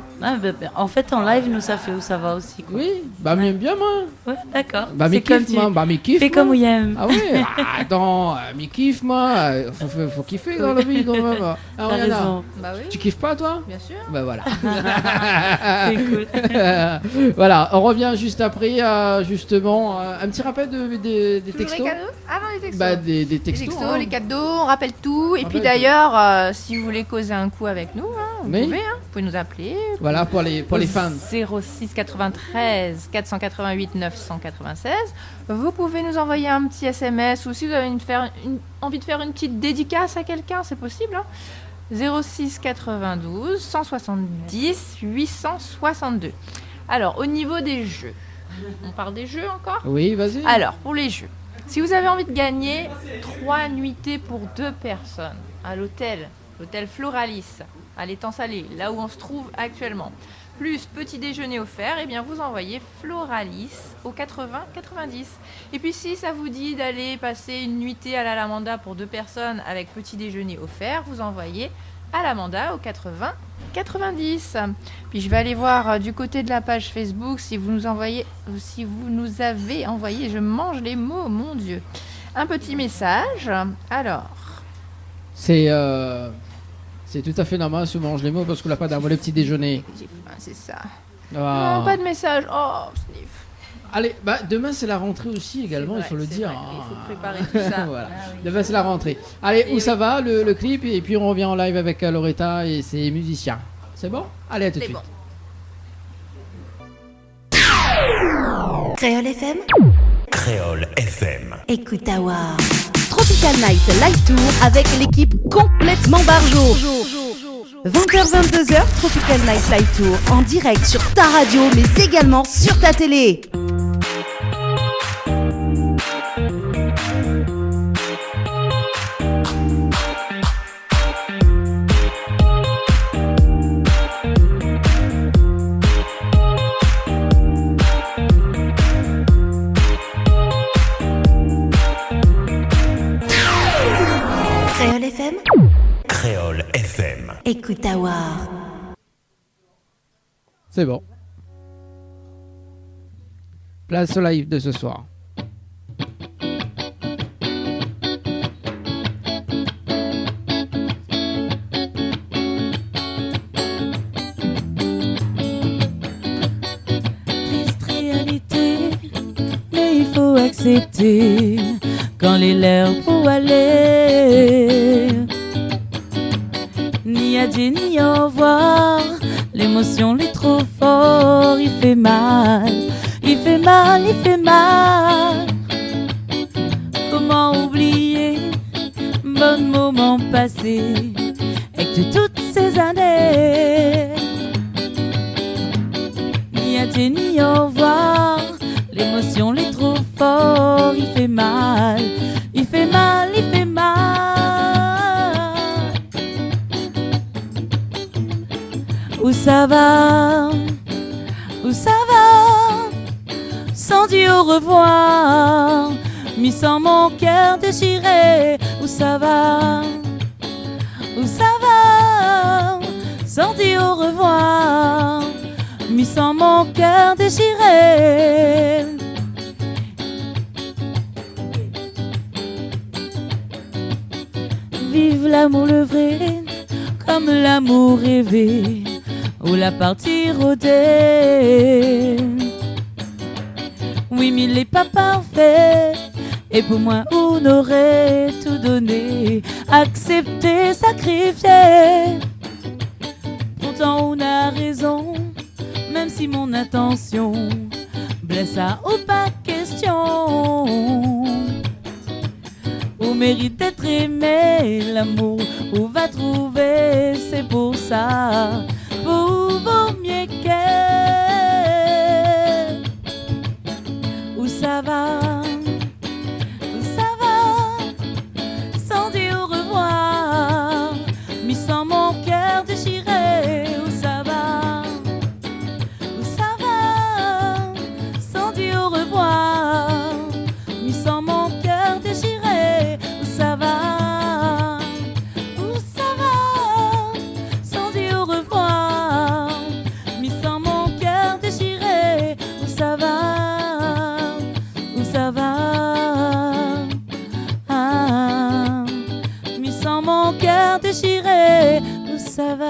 En fait, en live, nous, ça fait où ça va aussi. Quoi. Oui, bah bien, moi. Ouais, d'accord. Bah, mes kiff, moi. Bah, mes kiff. Fais comme William. Ah ouais, attends, mes kiff, moi. Faut kiffer dans la vie, quand même. Ah, T'as Rihanna, raison. Bah oui. tu kiffes pas, toi? Bien sûr. Bah voilà. C'est cool. Voilà, on revient juste après, justement, un petit rappel des Toujours textos. les cadeaux? Ah non, les textos. Bah, des Les textos. textos, hein. les cadeaux, on rappelle tout. Et On puis rappelle d'ailleurs, si vous voulez causer un coup avec nous, vous Oui. pouvez, vous pouvez nous appeler. Voilà, pour les fans. 06 93 488 996. Vous pouvez nous envoyer un petit SMS ou si vous avez envie de faire une petite dédicace à quelqu'un, c'est possible. 06 92 170 862. Alors, au niveau des jeux, on parle des jeux encore? Oui, vas-y. Alors, pour les jeux, si vous avez envie de gagner 3 nuitées pour 2 personnes à l'hôtel Floralis, à l'étang salé, là où on se trouve actuellement, plus petit déjeuner offert, eh bien vous envoyez Floralis au 80 90. Et puis si ça vous dit d'aller passer une nuitée à l'Alamanda pour 2 personnes avec petit déjeuner offert, vous envoyez Alamanda au 80 90. Puis je vais aller voir du côté de la page Facebook si vous nous avez envoyé, je mange les mots, mon Dieu, un petit message. Alors, c'est tout à fait normal si on mange les mots parce qu'on n'a pas d'avoir le petit déjeuner. j'ai faim, c'est ça. Ah. Non, pas de message. Oh, sniff. Allez, bah demain c'est la rentrée aussi également, il faut le dire. Vrai, hein. il faut préparer tout ça. Voilà. Ah oui. Demain c'est la rentrée. Allez, Et où oui. ça va le clip et puis on revient en live avec Loretta et ses musiciens. C'est bon? Allez, à tout de C'est suite. bon. Créole FM, Créole FM. écoute Awa. Tropical Night Live Tour avec l'équipe complètement barjo. 20h-22h, Tropical Night Live Tour en direct sur ta radio mais également sur ta télé. Créole FM, Créole FM. écoute Awa. C'est bon. Place au live de ce soir. Triste réalité, mais il faut accepter quand les lèvres pour aller. Ni adieu ni au revoir, l'émotion l'est trop fort, il fait mal, il fait mal, il fait mal. Comment oublier bon moment passé avec de toutes ces années. Ni adieu ni au revoir, l'émotion l'est trop fort, il fait mal, il fait mal, il fait mal. Où ça va, sans dire au revoir, mis sans mon cœur déchiré. Où ça va, sans dire au revoir, mis sans mon cœur déchiré. Vive l'amour le vrai, comme l'amour rêvé, ou la partie rodée. Oui, mais il n'est pas parfait, et pour moi on aurait tout donné, accepté, sacrifié. Pourtant on a raison, même si mon intention blesse à ou pas question. On mérite d'être aimé, l'amour où va trouver, c'est pour ça, pour vaut mieux qu'elle. Où ça va, sans dire au revoir, mis sans mon cœur déchiré. sans mon cœur déchiré. Où ça va?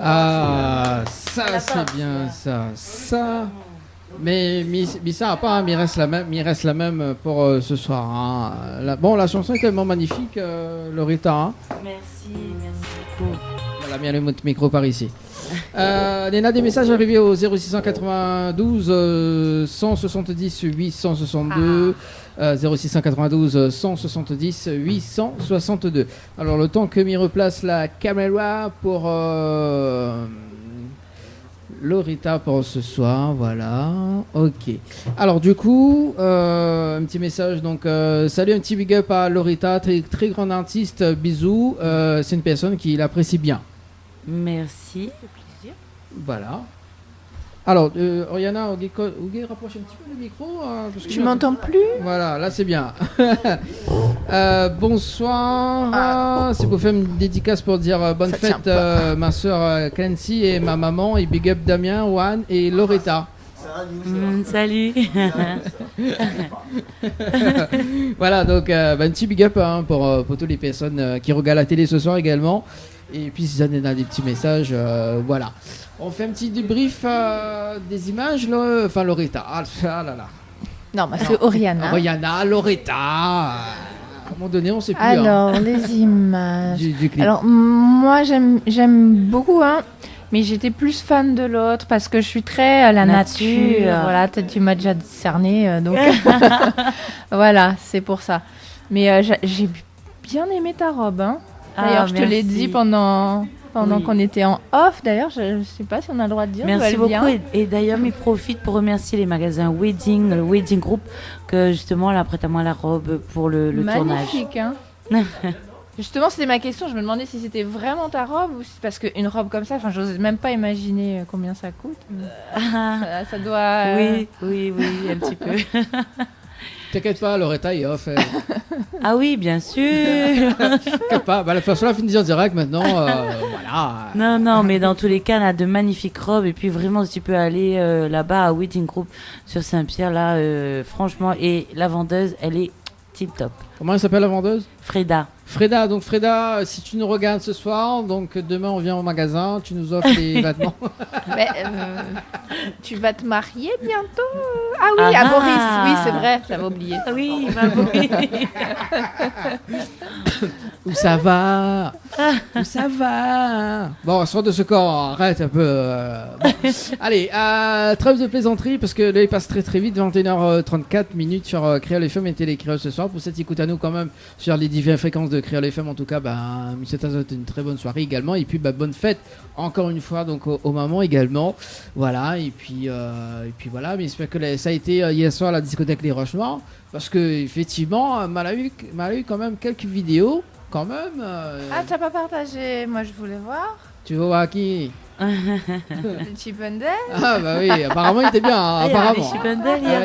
Ah, ça c'est bien ça. Mais ça pas, hein, il reste la même pour ce soir. Hein. La chanson est tellement magnifique, Loretta. Hein. Merci beaucoup. Voilà, bien le micro par ici. Léna, des messages arrivés au 0692 170 862. 0692 170 862. Alors le temps que m'y replace la caméra pour Loretta pour ce soir, voilà, ok. Alors du coup, un petit message, donc salut, un petit big up à Loretta, très, très grande artiste, bisous, c'est une personne qui l'apprécie bien. Merci. Voilà. Alors, Oriana, Ogué, rapproche un petit peu le micro. Parce que Tu m'entends plus? Voilà, là c'est bien. Bonsoir. C'est pour faire une dédicace pour dire bonne fête, ma soeur Clancy et ma maman, et big up Damien, Juan et Loretta. Salut. Voilà, donc un petit big up hein, pour toutes les personnes qui regardent la télé ce soir également. Et puis si ça donne des petits messages, voilà. On fait un petit débrief des images, là. Enfin Loretta. Ah là là. Non, bah, c'est Oriana. Oriana, Loretta. À un moment donné, on sait plus. Alors, hein. les images. Du clip. Alors, moi, j'aime beaucoup, hein. Mais j'étais plus fan de l'autre parce que je suis très à la nature. Voilà, peut-être tu m'as déjà cerné, donc voilà, c'est pour ça. Mais j'ai bien aimé ta robe, hein. D'ailleurs, je te l'ai dit pendant qu'on était en off. D'ailleurs, je ne sais pas si on a le droit de dire. Merci beaucoup. Et d'ailleurs, m'y profite pour remercier les magasins Wedding, le Wedding Group, que justement, elle a prêté à moi la robe pour le tournage. Magnifique, hein. Justement, c'était ma question. Je me demandais si c'était vraiment ta robe ou si... parce qu'une robe comme ça, j'ose même pas imaginer combien ça coûte. Ça doit. Oui, un petit peu. T'inquiète pas, Loretta est off. Ah oui, bien sûr. T'inquiète pas, la façon la finir en direct maintenant, voilà. Non, mais dans tous les cas, elle a de magnifiques robes. Et puis vraiment, si tu peux aller là-bas à Wedding Group sur Saint-Pierre, là, franchement, et la vendeuse, elle est tip top. Comment elle s'appelle la vendeuse? Freda. Donc Freda, si tu nous regardes ce soir, donc demain on vient au magasin, tu nous offres les vêtements. Mais, tu vas te marier bientôt? Ah oui, à Boris, oui c'est vrai, j'avais oublié. Oui, ma Boris. Où ça va? Où ça va? Bon, sort de ce corps, arrête un peu. Bon. Allez, trêve de plaisanterie, parce que là il passe très très vite, 21h34 minutes sur Créole FM et Télé Créole ce soir. Pour cette écoute à nous quand même sur les diverses fréquences de Créole FM, en tout cas, monsieur Tazot, une très bonne soirée également. Et puis bonne fête encore une fois donc aux mamans également. Voilà, et puis voilà, mais j'espère que ça a été hier soir à la discothèque Les Rochements, parce que effectivement, mal a eu quand même quelques vidéos quand même. Ah, t'as pas partagé? Moi je voulais voir. Tu veux voir qui? Le Chipendale. Ah bah oui, apparemment il était bien, hein, apparemment. Il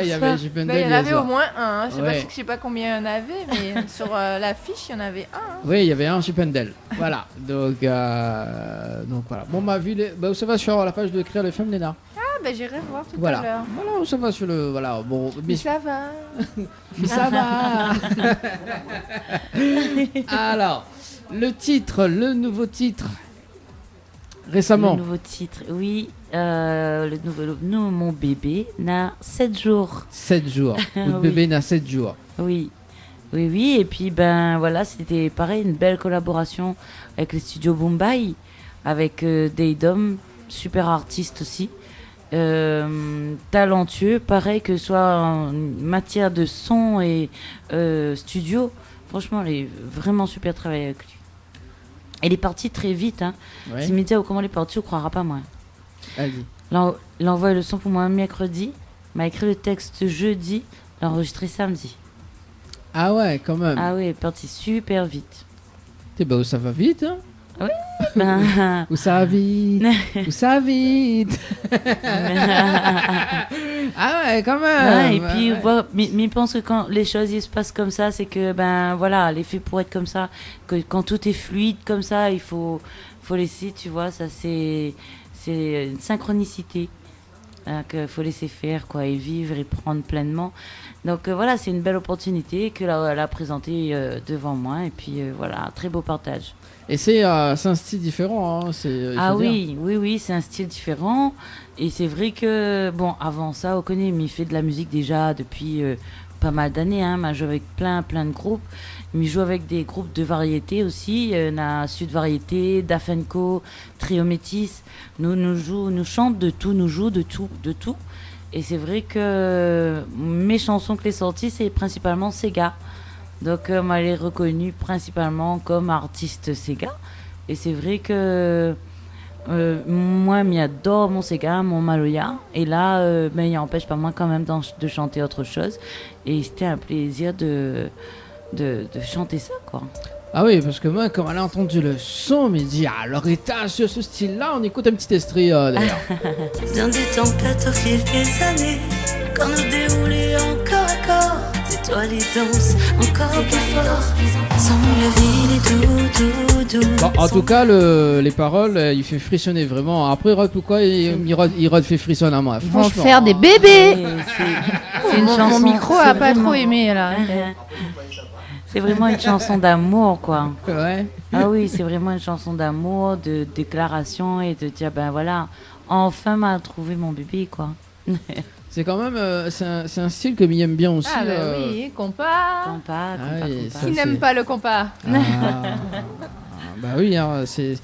y avait Chipendale il y en avait au moins un, hein. Je sais pas combien il y en avait, mais sur l'affiche il y en avait un. Hein. Oui, il y avait un Chipendale. Voilà, donc voilà. Bon, ça va sur la page de Créole FM, Léna. Ah bah j'irai voir tout voilà. à l'heure. Voilà, ça va sur le... Voilà, bon... Mais ça va. Mais ça va. Alors, le nouveau titre... Récemment. Le nouveau titre, oui. Mon bébé n'a 7 jours. 7 jours. Votre bébé n'a 7 jours. Oui. Et puis, voilà, c'était pareil, une belle collaboration avec les studios Bombay, avec Daydom, super artiste aussi. Talentueux, pareil que ce soit en matière de son et studio. Franchement, elle est vraiment super travaillée avec lui. Elle est partie très vite. Hein. Ouais. Si me dit comment elle est partie, on ne croira pas moi. Vas-y. Il a envoyé le son pour moi mercredi, m'a écrit le texte jeudi, l'a enregistré samedi. Ah ouais, quand même. Ah oui, elle est partie super vite. Où ça va vite, hein? Oui. Où ça va vite. Où ça va vite. Ah ouais, quand même. Ouais, et puis, mais je pense que quand les choses se passent comme ça, c'est que, voilà, les faits pour être comme ça, que quand tout est fluide comme ça, il faut laisser, tu vois, ça c'est c'est une synchronicité qu'il faut laisser faire, quoi, et vivre et prendre pleinement. Donc voilà, c'est une belle opportunité qu'elle a présentée devant moi, et puis voilà, très beau partage. Et c'est un style différent, hein, oui, c'est un style différent. Et c'est vrai que, bon, avant ça, Okone m'y fait de la musique déjà depuis pas mal d'années. Hein, m'a joué avec plein de groupes. Il joue avec des groupes de variété aussi. On a Sud Variété, Dafenco, Trio Métis. Nous chante de tout, nous joue de tout. Et c'est vrai que mes chansons que les sorties, c'est principalement Sega. Donc, elle est reconnue principalement comme artiste Sega. Et c'est vrai que moi, j'adore mon Sega, mon Maloya. Et là, il n'empêche pas moi quand même de chanter autre chose. Et c'était un plaisir de chanter ça, quoi. Ah oui, parce que moi, quand elle a entendu le son, il dit « Ah, Loretta, sur ce style-là, on écoute un petit extrait d'ailleurs. » Dans des tempêtes au fil des années, quand nous déroulait encore à corps, c'est toi les danses encore plus fort, sans la ville et tout. Bon, en tout cas, les paroles, il fait frissonner vraiment. Après, Rod, pourquoi il fait frissonner à moi? Ils vont faire des bébés. C'est une chanson. Mon micro a pas trop aimé là. C'est vraiment une chanson d'amour, quoi. Ouais. Ah oui, c'est vraiment une chanson d'amour, de déclaration et de dire, ben voilà, enfin m'a trouvé mon bébé, quoi. C'est quand même, c'est un style que Mie aime bien aussi. Ah bah oui, compas. Qui n'aime pas le compas? Bah oui, hein, c'est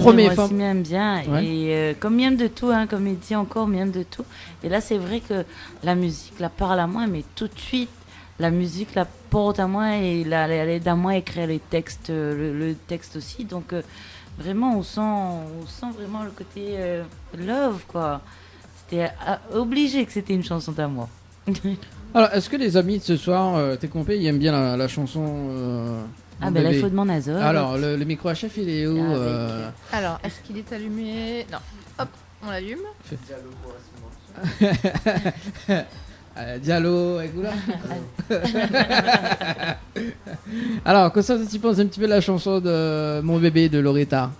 premier moi aussi m'aime bien. Ouais. Et comme Mie aime de tout, hein, comme il dit encore, Mie aime de tout. Et là, c'est vrai que la musique la parle à moi, mais tout de suite, la musique la porte à moi et elle aide à moi à écrire les textes, le texte aussi. Donc vraiment, on sent vraiment le côté love, quoi. C'était obligé que c'était une chanson d'amour. Alors, est-ce que les amis de ce soir, tes compés, ils aiment bien la chanson Ah ben là, il faut demander à Zod. Alors, le micro à chef, il est où Alors, est-ce qu'il est allumé? Non. Hop, on l'allume. Diallo, écoute Alors, qu'est-ce que tu penses un petit peu de la chanson de Mon bébé de Loretta?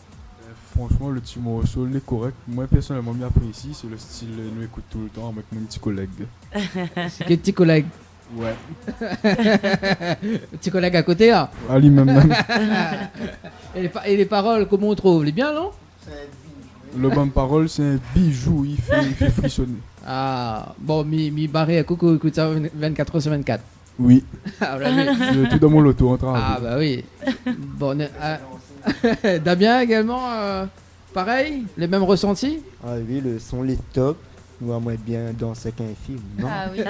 Franchement, le petit morceau est correct. Moi, personnellement, j'apprécie. C'est le style que nous écoute tout le temps avec mon petit collègue. C'est quel petit collègue? Ouais. Petit collègue à côté, là? Ah, lui-même. Et les paroles, comment on trouve? Les bien, non? Le bon parole, c'est un bijou. Il fait frissonner. Ah, bon, mi barré à coucou, écoute ça 24 heures sur 24. Oui. Ah, c'est tout dans mon loto en train. Ah, bah oui. Bon, Damien également, pareil, les mêmes ressentis? Ah oui, le son est top. Moi, moi bien danser avec un film, non? Ah oui.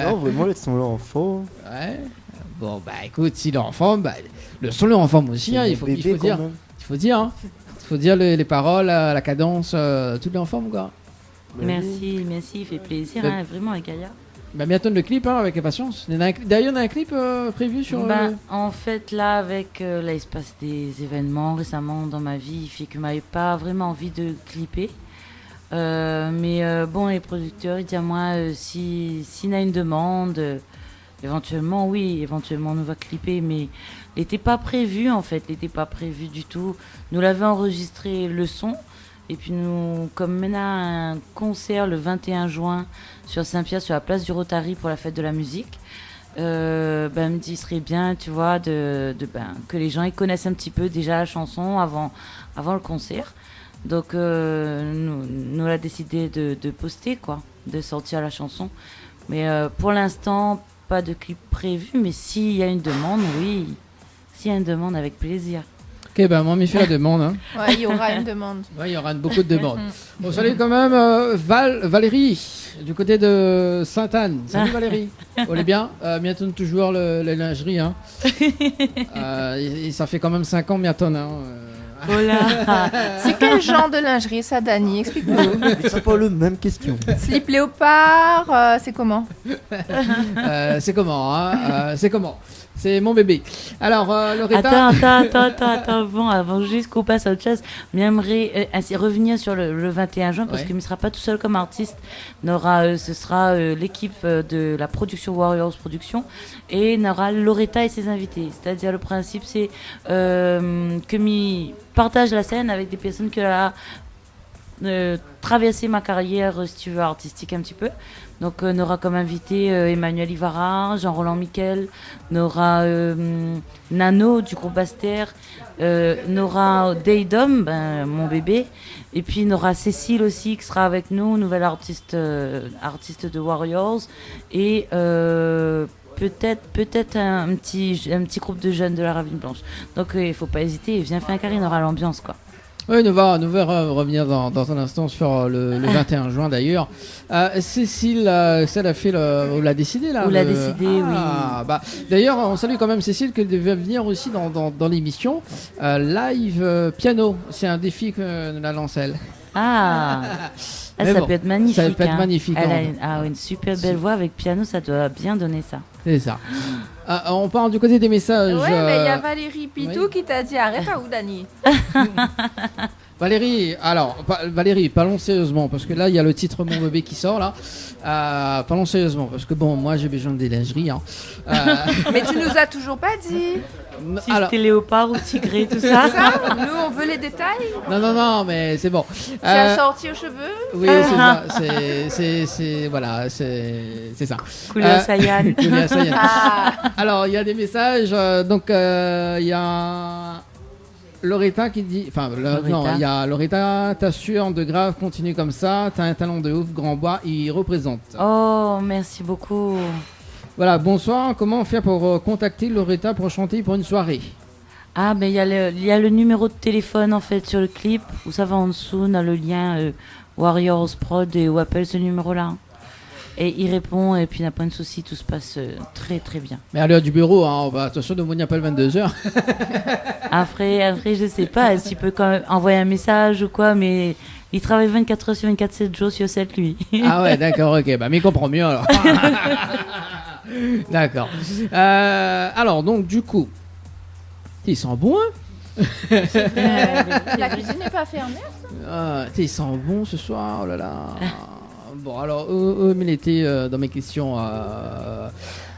Non, vraiment, le son l'enfant. Ouais. Bon, bah écoute, si l'enfant, bah, le son l'enfant aussi, hein, il faut dire. Il faut dire, hein. Il faut dire les paroles, la cadence, tout l'enfant, quoi. Merci, il fait plaisir, hein, vraiment, avec Gaïa. Bah, bientôt le clip, hein, avec impatience. D'ailleurs, on a un clip prévu sur... En fait, là, là, il se passe des événements récemment dans ma vie, il fait que je n'avais pas vraiment envie de clipper. Mais bon, les producteurs, ils disent à moi, s'il y a une demande, éventuellement, on va clipper, mais il n'était pas prévu, en fait, il n'était pas prévu du tout. Nous l'avons enregistré le son. Et puis nous, comme maintenant un concert le 21 juin sur Saint-Pierre, sur la place du Rotary pour la fête de la musique, me dit, il serait bien, tu vois, que les gens ils connaissent un petit peu déjà la chanson avant le concert. Donc nous a décidé de poster, quoi, de sortir la chanson. Mais pour l'instant, pas de clip prévu, mais s'il y a une demande, oui. S'il y a une demande, avec plaisir. Ok, ben moi, m'y fait la demande. Hein. Ouais, il y aura une demande. Ouais, il y aura beaucoup de demandes. On salue quand même Valérie, du côté de Sainte-Anne. Salut Valérie. On est bien. Bientôt toujours la lingerie. Hein. Ça fait quand même 5 ans, bientôt. Hein. Voilà. C'est quel genre de lingerie, ça, Dani? Explique-nous. C'est pas la même question. Slip léopard, c'est comment? C'est comment, hein. C'est comment? C'est mon bébé. Alors, Loretta... Attends. Bon, avant juste qu'on passe à autre chose, j'aimerais revenir sur le 21 juin, parce qu'il ne sera pas tout seul comme artiste. Ce sera l'équipe de la production Warriors Production, et il aura Loretta et ses invités. C'est-à-dire, le principe, c'est que mi partage la scène avec des personnes qui ont traversé ma carrière, si tu veux, artistique un petit peu. Donc, on aura comme invité Emmanuel Ivara, Jean-Roland Miquel, on aura Nano du groupe Aster, on aura Daydom, mon bébé, et puis on aura Cécile aussi qui sera avec nous, nouvelle artiste de Warriors, et peut-être un petit groupe de jeunes de la Ravine Blanche. Donc, il ne faut pas hésiter, viens faire un carré, on aura l'ambiance, quoi. Oui, nous va revenir dans un instant sur le 21 juin d'ailleurs. Cécile, celle a fait on l'a décidé là. On l'a décidé, oui. Bah, d'ailleurs, on salue quand même Cécile qui devait venir aussi dans l'émission. Live piano, c'est un défi que la lance elle. Ça peut être magnifique. Ça peut être magnifique. Elle a une super belle voix avec piano, ça doit bien donner ça. C'est ça. On part du côté des messages. Ouais, mais il y a Valérie Pitou qui t'a dit arrête à où, Dani. Valérie, parlons sérieusement, parce que là, il y a le titre Mon bébé qui sort là. Parlons sérieusement, parce que bon, moi j'ai besoin des lingeries. Hein. Mais tu nous as toujours pas dit. Si c'était léopard ou tigré, tout ça. Nous, on veut les détails. Non, mais c'est bon. Tu as sorti aux cheveux. Oui, c'est ça. Voilà, c'est ça. Couleur Sayan. Alors, il y a des messages. Donc, il y a Loretta qui dit... il y a Loretta, t'assures de grave, continue comme ça. T'as un talent de ouf, Grand Bois, il représente. Oh, merci beaucoup. Voilà, bonsoir. Comment faire pour contacter Loretta pour chanter pour une soirée? Mais il y a le numéro de téléphone en fait sur le clip, où ça va en dessous, on a le lien Warriors Prod et où appelle ce numéro-là. Et il répond, et puis il n'y a pas de souci, tout se passe très très bien. Mais à l'heure du bureau, hein, attention, ne appelle 22h. après, je sais pas, si tu peux quand même envoyer un message ou quoi, mais il travaille 24 heures sur 24, 7 jours sur 7, lui. Ah ouais, d'accord, ok, mais il comprend mieux alors. D'accord. Alors, donc, du coup, ils sont bons, hein. La cuisine n'est pas fermée, ça. Ils sont bons ce soir, oh là là. Bon, alors, il était dans mes questions,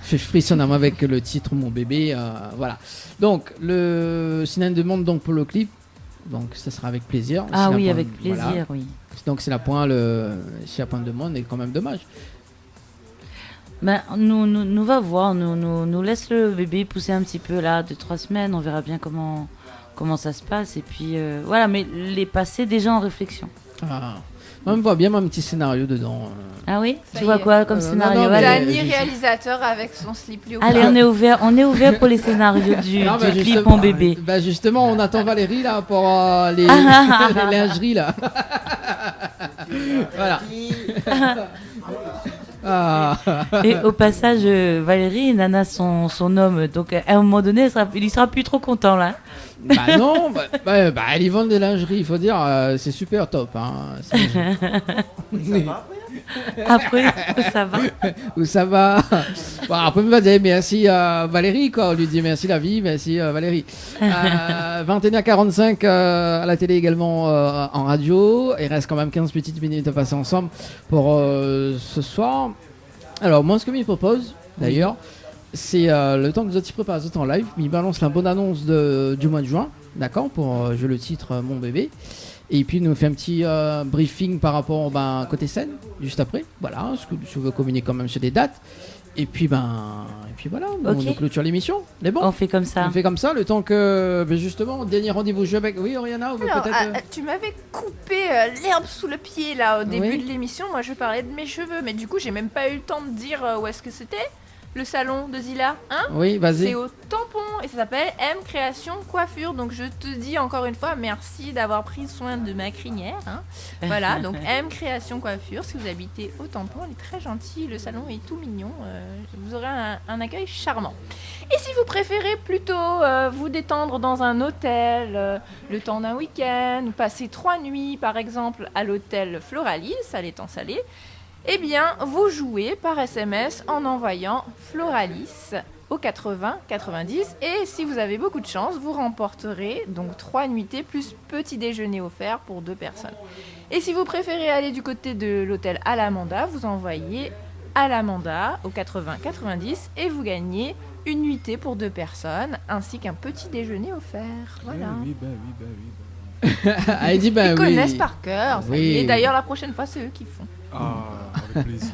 fait frissonner avec le titre Mon bébé, voilà. Donc, s'il y a une demande donc, pour le clip, donc ça sera avec plaisir. Avec plaisir, voilà. Oui. Donc, s'il y a point de demande, c'est quand même dommage. Nous va voir, nous laisse le bébé pousser un petit peu là, 2-3 semaines, on verra bien comment ça se passe, et puis voilà, mais les passer déjà en réflexion. Moi, je me vois bien un petit scénario dedans. Ah oui? Tu vois quoi comme scénario? Dany, réalisateur avec son slip léopard. Allez, on est ouvert pour les scénarios du clip Mon bébé. Justement, on attend Valérie là pour les lingeries là. Voilà. Et au passage, Valérie, Nana, son homme, donc à un moment donné, il sera plus trop content là. Non, elle y vend des lingeries, il faut dire, c'est super top. Hein. Après, ça va. Où ça va. Bon, après, on va dire merci Valérie, quoi. On lui dit merci la vie, merci Valérie. 21h45 à la télé également en radio. Il reste quand même 15 petites minutes à passer ensemble pour ce soir. Alors, moi, ce que je propose, d'ailleurs, c'est le temps que vous êtes préparés en live. Il balance la bonne annonce du mois de juin, d'accord, pour jouer le titre Mon bébé. Et puis, nous fait un petit briefing par rapport côté scène, juste après. Voilà, si vous voulez communiquer quand même sur des dates. Et puis, voilà, on clôture l'émission. C'est bon. On fait comme ça. On fait comme ça, le temps que, justement, dernier rendez-vous jeu avec... Oui, Oriana, ou peut-être... tu m'avais coupé l'herbe sous le pied, là, au début de l'émission. Moi, je parlais de mes cheveux, mais du coup, j'ai même pas eu le temps de dire où est-ce que c'était. Le salon de Zila, hein? Oui, vas-y. C'est au Tampon et ça s'appelle M Création Coiffure. Donc je te dis encore une fois merci d'avoir pris soin de ma crinière. Hein. Voilà, donc M Création Coiffure. Si vous habitez au Tampon, elle est très gentille. Le salon est tout mignon. Vous aurez un accueil charmant. Et si vous préférez plutôt vous détendre dans un hôtel le temps d'un week-end ou passer 3 nuits par exemple à l'hôtel Floralis à l'Étang Salé, eh bien, vous jouez par SMS en envoyant Floralis au 80 90. Et si vous avez beaucoup de chance, vous remporterez donc 3 nuitées plus petit déjeuner offert pour 2 personnes. Et si vous préférez aller du côté de l'hôtel Alamanda, vous envoyez Alamanda au 80 90 et vous gagnez une nuitée pour 2 personnes ainsi qu'un petit déjeuner offert. Voilà. Oui. Elle dit bah Ils oui. connaissent par cœur. Oui. Et d'ailleurs, la prochaine fois, c'est eux qui font. Ah, avec plaisir.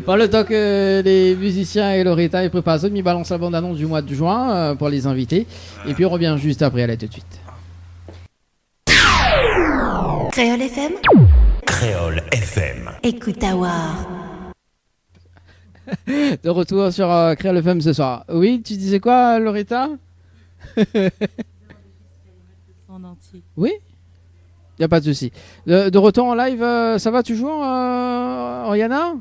Pour le temps que les musiciens et Loretta ils préparent ça, ils balancent la bande-annonce du mois de juin pour les invités. Et puis on revient juste après, allez tout de suite. Créole FM. Créole FM. Écoute Awar. De retour sur Créole FM ce soir. Oui, tu disais quoi, Loretta? En entier. Oui, il n'y a pas de souci. De retour en live, ça va toujours, Oriana?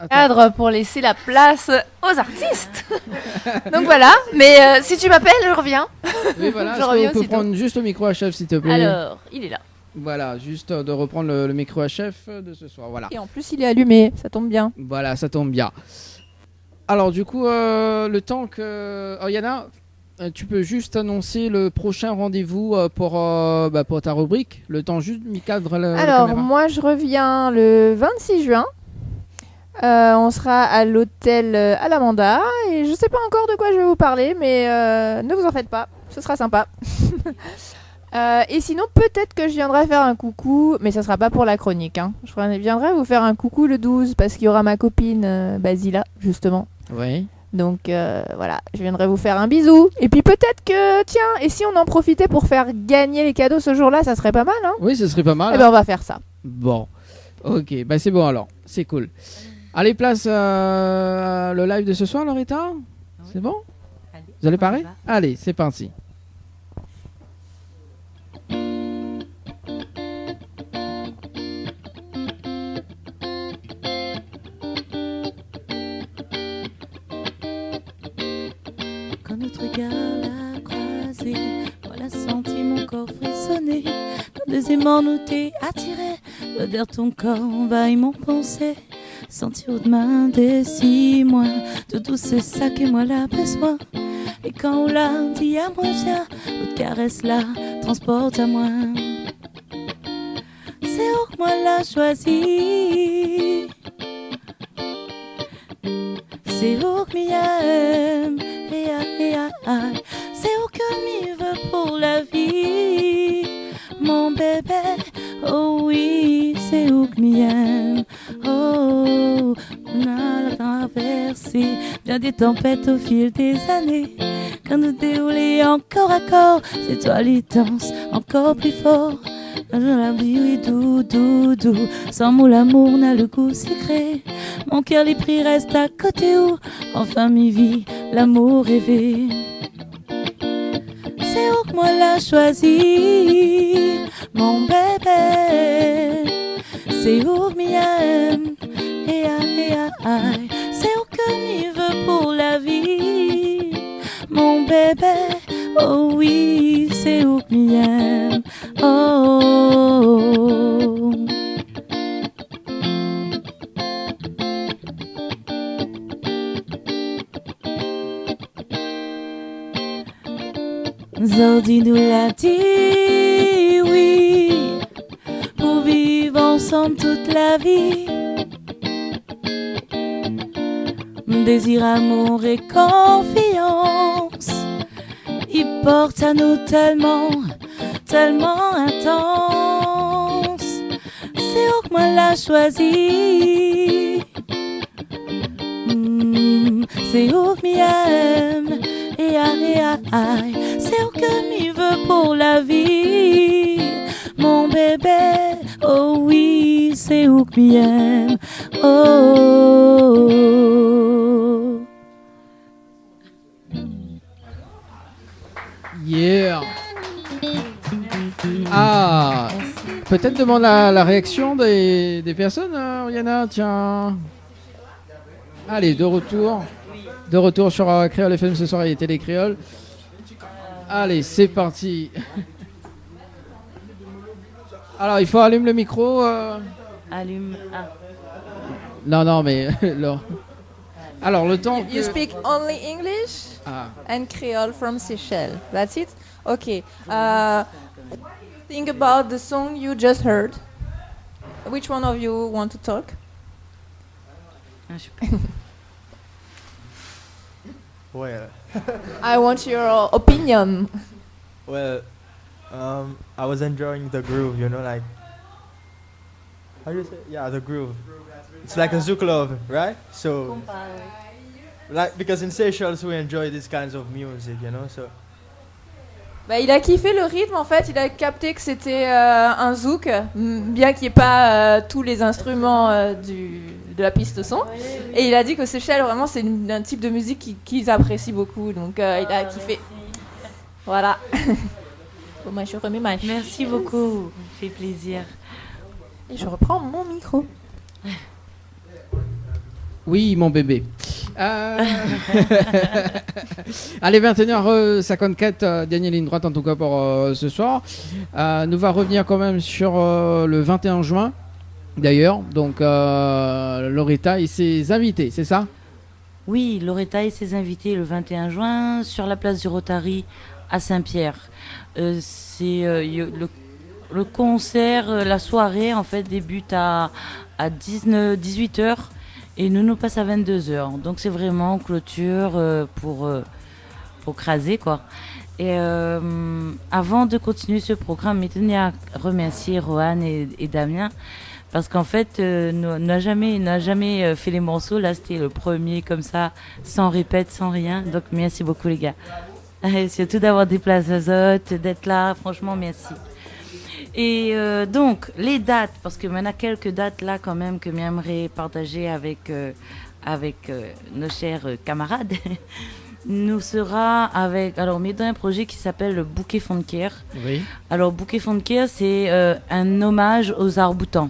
Cadre pour laisser la place aux artistes. Donc voilà, mais si tu m'appelles, je reviens. Oui, voilà. Je Est-ce reviens qu'on peut aussitôt. prendre juste le micro à chef, s'il te plaît? Alors, il est là. Voilà, juste de reprendre le micro à chef de ce soir. Voilà. Et en plus, il est allumé, ça tombe bien. Voilà, ça tombe bien. Alors, du coup, le temps que. Oriana, tu peux juste annoncer le prochain rendez-vous pour ta rubrique. Le temps juste de m'y cadre la Alors, caméra. moi, je reviens le 26 juin. On sera à l'hôtel Alamanda. Et je sais pas encore de quoi je vais vous parler, mais ne vous en faites pas, ce sera sympa. Et sinon, peut-être que je viendrai faire un coucou, mais ça sera pas pour la chronique. Hein. Je viendrai vous faire un coucou le 12 parce qu'il y aura ma copine Basila, justement. Oui. Donc voilà, je viendrai vous faire un bisou. Et puis peut-être que, tiens, et si on en profitait pour faire gagner les cadeaux ce jour-là, ça serait pas mal. Hein. Oui, ce serait pas mal. Eh ben, on va faire ça. Bon, ok, bah c'est bon alors, c'est cool. Allez, place le live de ce soir, Loretta. C'est bon? Vous allez parler? Allez, c'est parti. Quand notre regard l'a croisé, voilà senti mon corps frissonner. Quand deuxièmement nous t'es attiré, l'odeur de ton corps envahit mon pensée. Sentir aux mains des 6 mois, de tout c'est ça que moi l'a besoin. Et quand on l'a dit à moi viens, votre caresse là, transporte à moi. C'est où que moi l'a choisi. C'est où que m'y aime. C'est où que m'y veut pour la vie. Mon bébé, oh oui, c'est où que m'y aime. Oh, on a traversé bien des tempêtes au fil des années. Quand nous déroulons corps à corps, c'est toi les danses encore plus fort. Dans la vie, oui, doux, doux, doux. Sans mots, l'amour n'a le goût secret. Mon cœur les pris reste à côté où enfin m'y vit l'amour rêvé. C'est où que moi l'a choisi, mon bébé. C'est où que m'y aime, c'est où que m'y veut pour la vie, mon bébé. Oh oui, c'est où que m'y aime. Oh. Zordi nous l'a dit, oui, pour vivre ensemble toute la vie. Désir, amour et confiance, il porte à nous tellement, tellement intense. C'est où que moi l'a choisi. C'est où que m'y aime. C'est où que m'y veut pour la vie, mon bébé. Oh oui, c'est où que m'y aime. Oh. Yeah. Ah, peut-être demande la réaction des personnes, Oriana, tiens. Allez, de retour sur Créole FM ce soir et Télé Créole. Allez, c'est parti. Alors, il faut allumer le micro. Allume. Ah. Non, mais... alors. Alors, le temps You speak only English and Creole from Seychelles. That's it? Okay. Think about the song you just heard. Which one of you want to talk? Well, I want your opinion. well, I was enjoying the groove, you know, like, how do you say? Yeah, the groove. It's like a zouk love, right? So, like, because in Seychelles we enjoy these kinds of music, you know, so. Bah, il a kiffé le rythme, en fait, il a capté que c'était un zouk, bien qu'il n'y ait pas tous les instruments de la piste son. Et il a dit que Seychelles, vraiment, c'est un type de musique qu'ils apprécient beaucoup, donc il a kiffé. Voilà. Bon, moi, je remets ma... Merci beaucoup, ça fait plaisir. Et je reprends mon micro. Oui, mon bébé. Allez, 21h54, dernière ligne droite en tout cas pour ce soir. Nous va revenir quand même sur le 21 juin, d'ailleurs. Donc, Loretta et ses invités, c'est ça? Oui, Loretta et ses invités le 21 juin sur la place du Rotary à Saint-Pierre. Le concert, la soirée en fait débute à 18h. Et nous passe à 22h. Donc c'est vraiment clôture pour craser, quoi. Et avant de continuer ce programme, je tenais à remercier Rohan et Damien. Parce qu'en fait, n'a jamais fait les morceaux. Là, c'était le premier comme ça, sans répète, sans rien. Donc merci beaucoup les gars. Et surtout d'avoir des places azote, d'être là. Franchement, merci. Et donc, les dates, parce que maintenant, quelques dates là quand même que j'aimerais partager avec nos chers camarades. Nous sera avec, alors, on est dans un projet qui s'appelle le Bouquet Fonker. Oui. Alors, Bouquet Fonker, c'est un hommage aux arcs-boutants.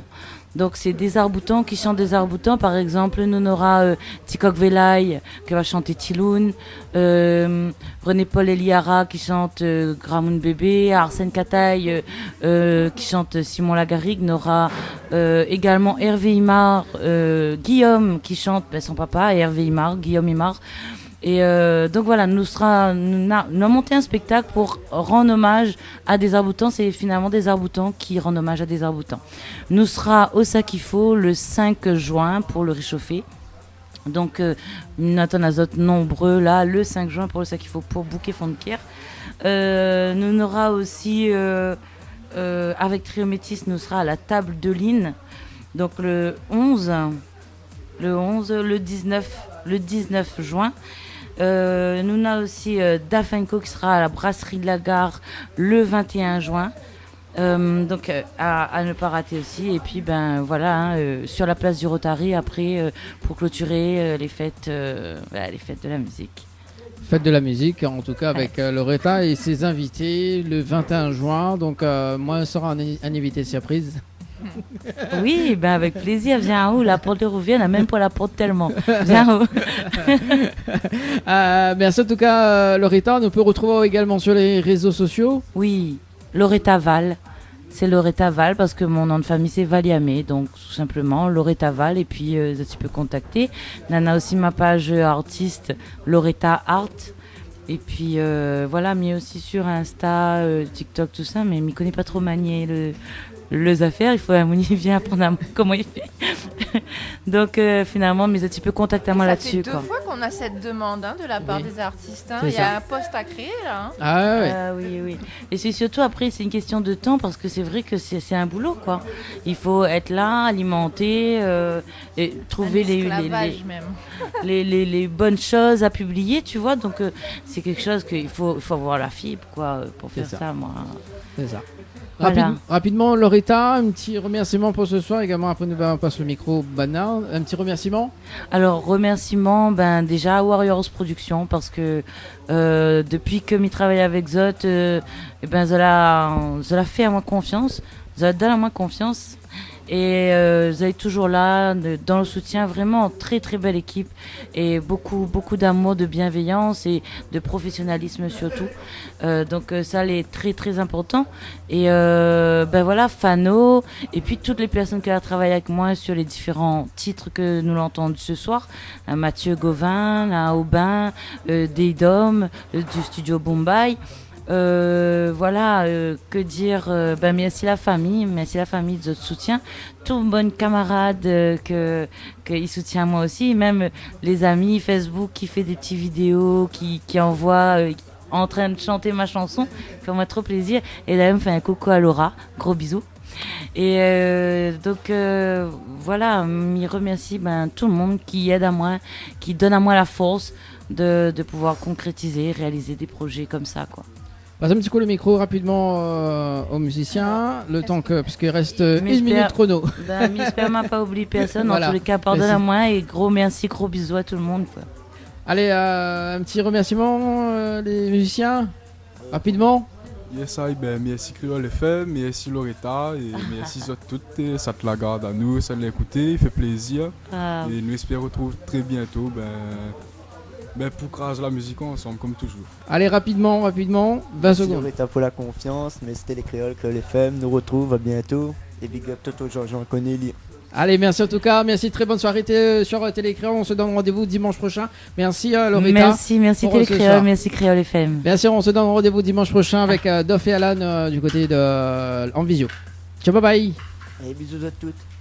Donc, c'est des arcs-boutants qui chantent des arcs-boutants. Par exemple, nous aura Tikok Velay qui va chanter Tiloun, René-Paul Eliara qui chante Gramoun Bébé, Arsène Kataï qui chante Simon Lagarrigue. Nous aura également Hervé Imar, Guillaume qui chante son papa, Hervé Imar, Guillaume Imar. Et donc voilà, nous avons monté un spectacle pour rendre hommage à des arcs-boutants. C'est finalement des arcs-boutants qui rendent hommage à des arcs-boutants. Nous sera au Sakifo le 5 juin pour le réchauffer. Donc Nathan Azote nombreux là, le 5 juin pour le Sakifo pour Bouquet Fonker. Nous aura aussi avec Trio Métis, nous sera à la table de Lynn. Donc le 19 juin. Nous avons aussi Dafenko qui sera à la brasserie de la gare le 21 juin. Donc à ne pas rater aussi. Et puis ben voilà, sur la place du Rotary après pour clôturer les fêtes de la musique. Fête de la musique, en tout cas avec Loretta et ses invités le 21 juin. Donc moi, ce sera un invité surprise. Oui, ben avec plaisir, viens en haut, la porte revient, on n'a même pas la porte tellement. Viens en haut. Merci en tout cas, Loretta. On peut retrouver également sur les réseaux sociaux. Oui, Loretta Val. C'est Loretta Val parce que mon nom de famille c'est Valiamé, donc tout simplement Loretta Val. Et puis tu peux contacter. Nana aussi ma page artiste Loretta Art. Et puis voilà, mais aussi sur Insta, TikTok, tout ça, mais je ne connais pas trop manier les affaires, il faut un Mouni vient apprendre comment il fait. Donc finalement, mais tu peux contacter moi là-dessus. Ça fait 2 fois qu'on a cette demande de la part des artistes. C'est Il y a ça. un poste à créer là. Ah ouais. Oui. Et c'est surtout après, c'est une question de temps parce que c'est vrai que c'est un boulot quoi. Il faut être là, alimenter, et trouver les bonnes choses à publier, tu vois. Donc c'est quelque chose qu'il faut avoir la fibre quoi pour faire ça moi. C'est ça. Voilà. Rapidement, Loretta, un petit remerciement pour ce soir également. Après, on passe le micro Banard. Un petit remerciement. Alors, remerciement, déjà à Warriors Productions parce que depuis que je travaille avec Zot, Zola fait à moi confiance. Zot donne à moi confiance. Et vous êtes toujours là, dans le soutien, vraiment très très belle équipe et beaucoup d'amour, de bienveillance et de professionnalisme surtout. Donc ça, c'est très très important. Et voilà, Fano et puis toutes les personnes qui ont travaillé avec moi sur les différents titres que nous l'avons entendu ce soir. Mathieu Gauvin, Aubin, Deidom, du studio Bombay. Que dire, merci la famille de votre soutien, tout bon camarade que il soutient moi aussi, même les amis Facebook qui fait des petites vidéos, qui envoient en train de chanter ma chanson, qui m'a trop plaisir, et d'ailleurs me fait un coucou à Laura, gros bisous. Et m'y remercie tout le monde qui aide à moi, qui donne à moi la force de pouvoir concrétiser, réaliser des projets comme ça, quoi. Passe un petit coup le micro rapidement aux musiciens, le temps que, parce qu'il reste 1 minute chrono. J'espère m'a pas oublié personne, Voilà. En tous les cas, pardonne à moi et gros merci, gros bisous à tout le monde, quoi. Allez, un petit remerciement les musiciens, rapidement. Yes, merci Créole FM, merci Loretta et merci à toutes, ça te la garde à nous, ça l'a écouté, il fait plaisir. Et nous espérons retrouver très bientôt pour craser la musique ensemble comme toujours. Allez, rapidement, 20 secondes. Loretta pour la confiance, mais c'était les Créoles Créole FM, nous retrouve à bientôt et big up Toto Jean-Jean Connelly. Allez, merci en tout cas, merci, très bonne soirée sur Télécréole, on se donne rendez-vous dimanche prochain. Merci Loretta. Merci Télécréole, merci Créole FM. Bien sûr, on se donne rendez-vous dimanche prochain avec Doff et Alan du côté de en visio. Ciao, bye bye. Et bisous à toutes.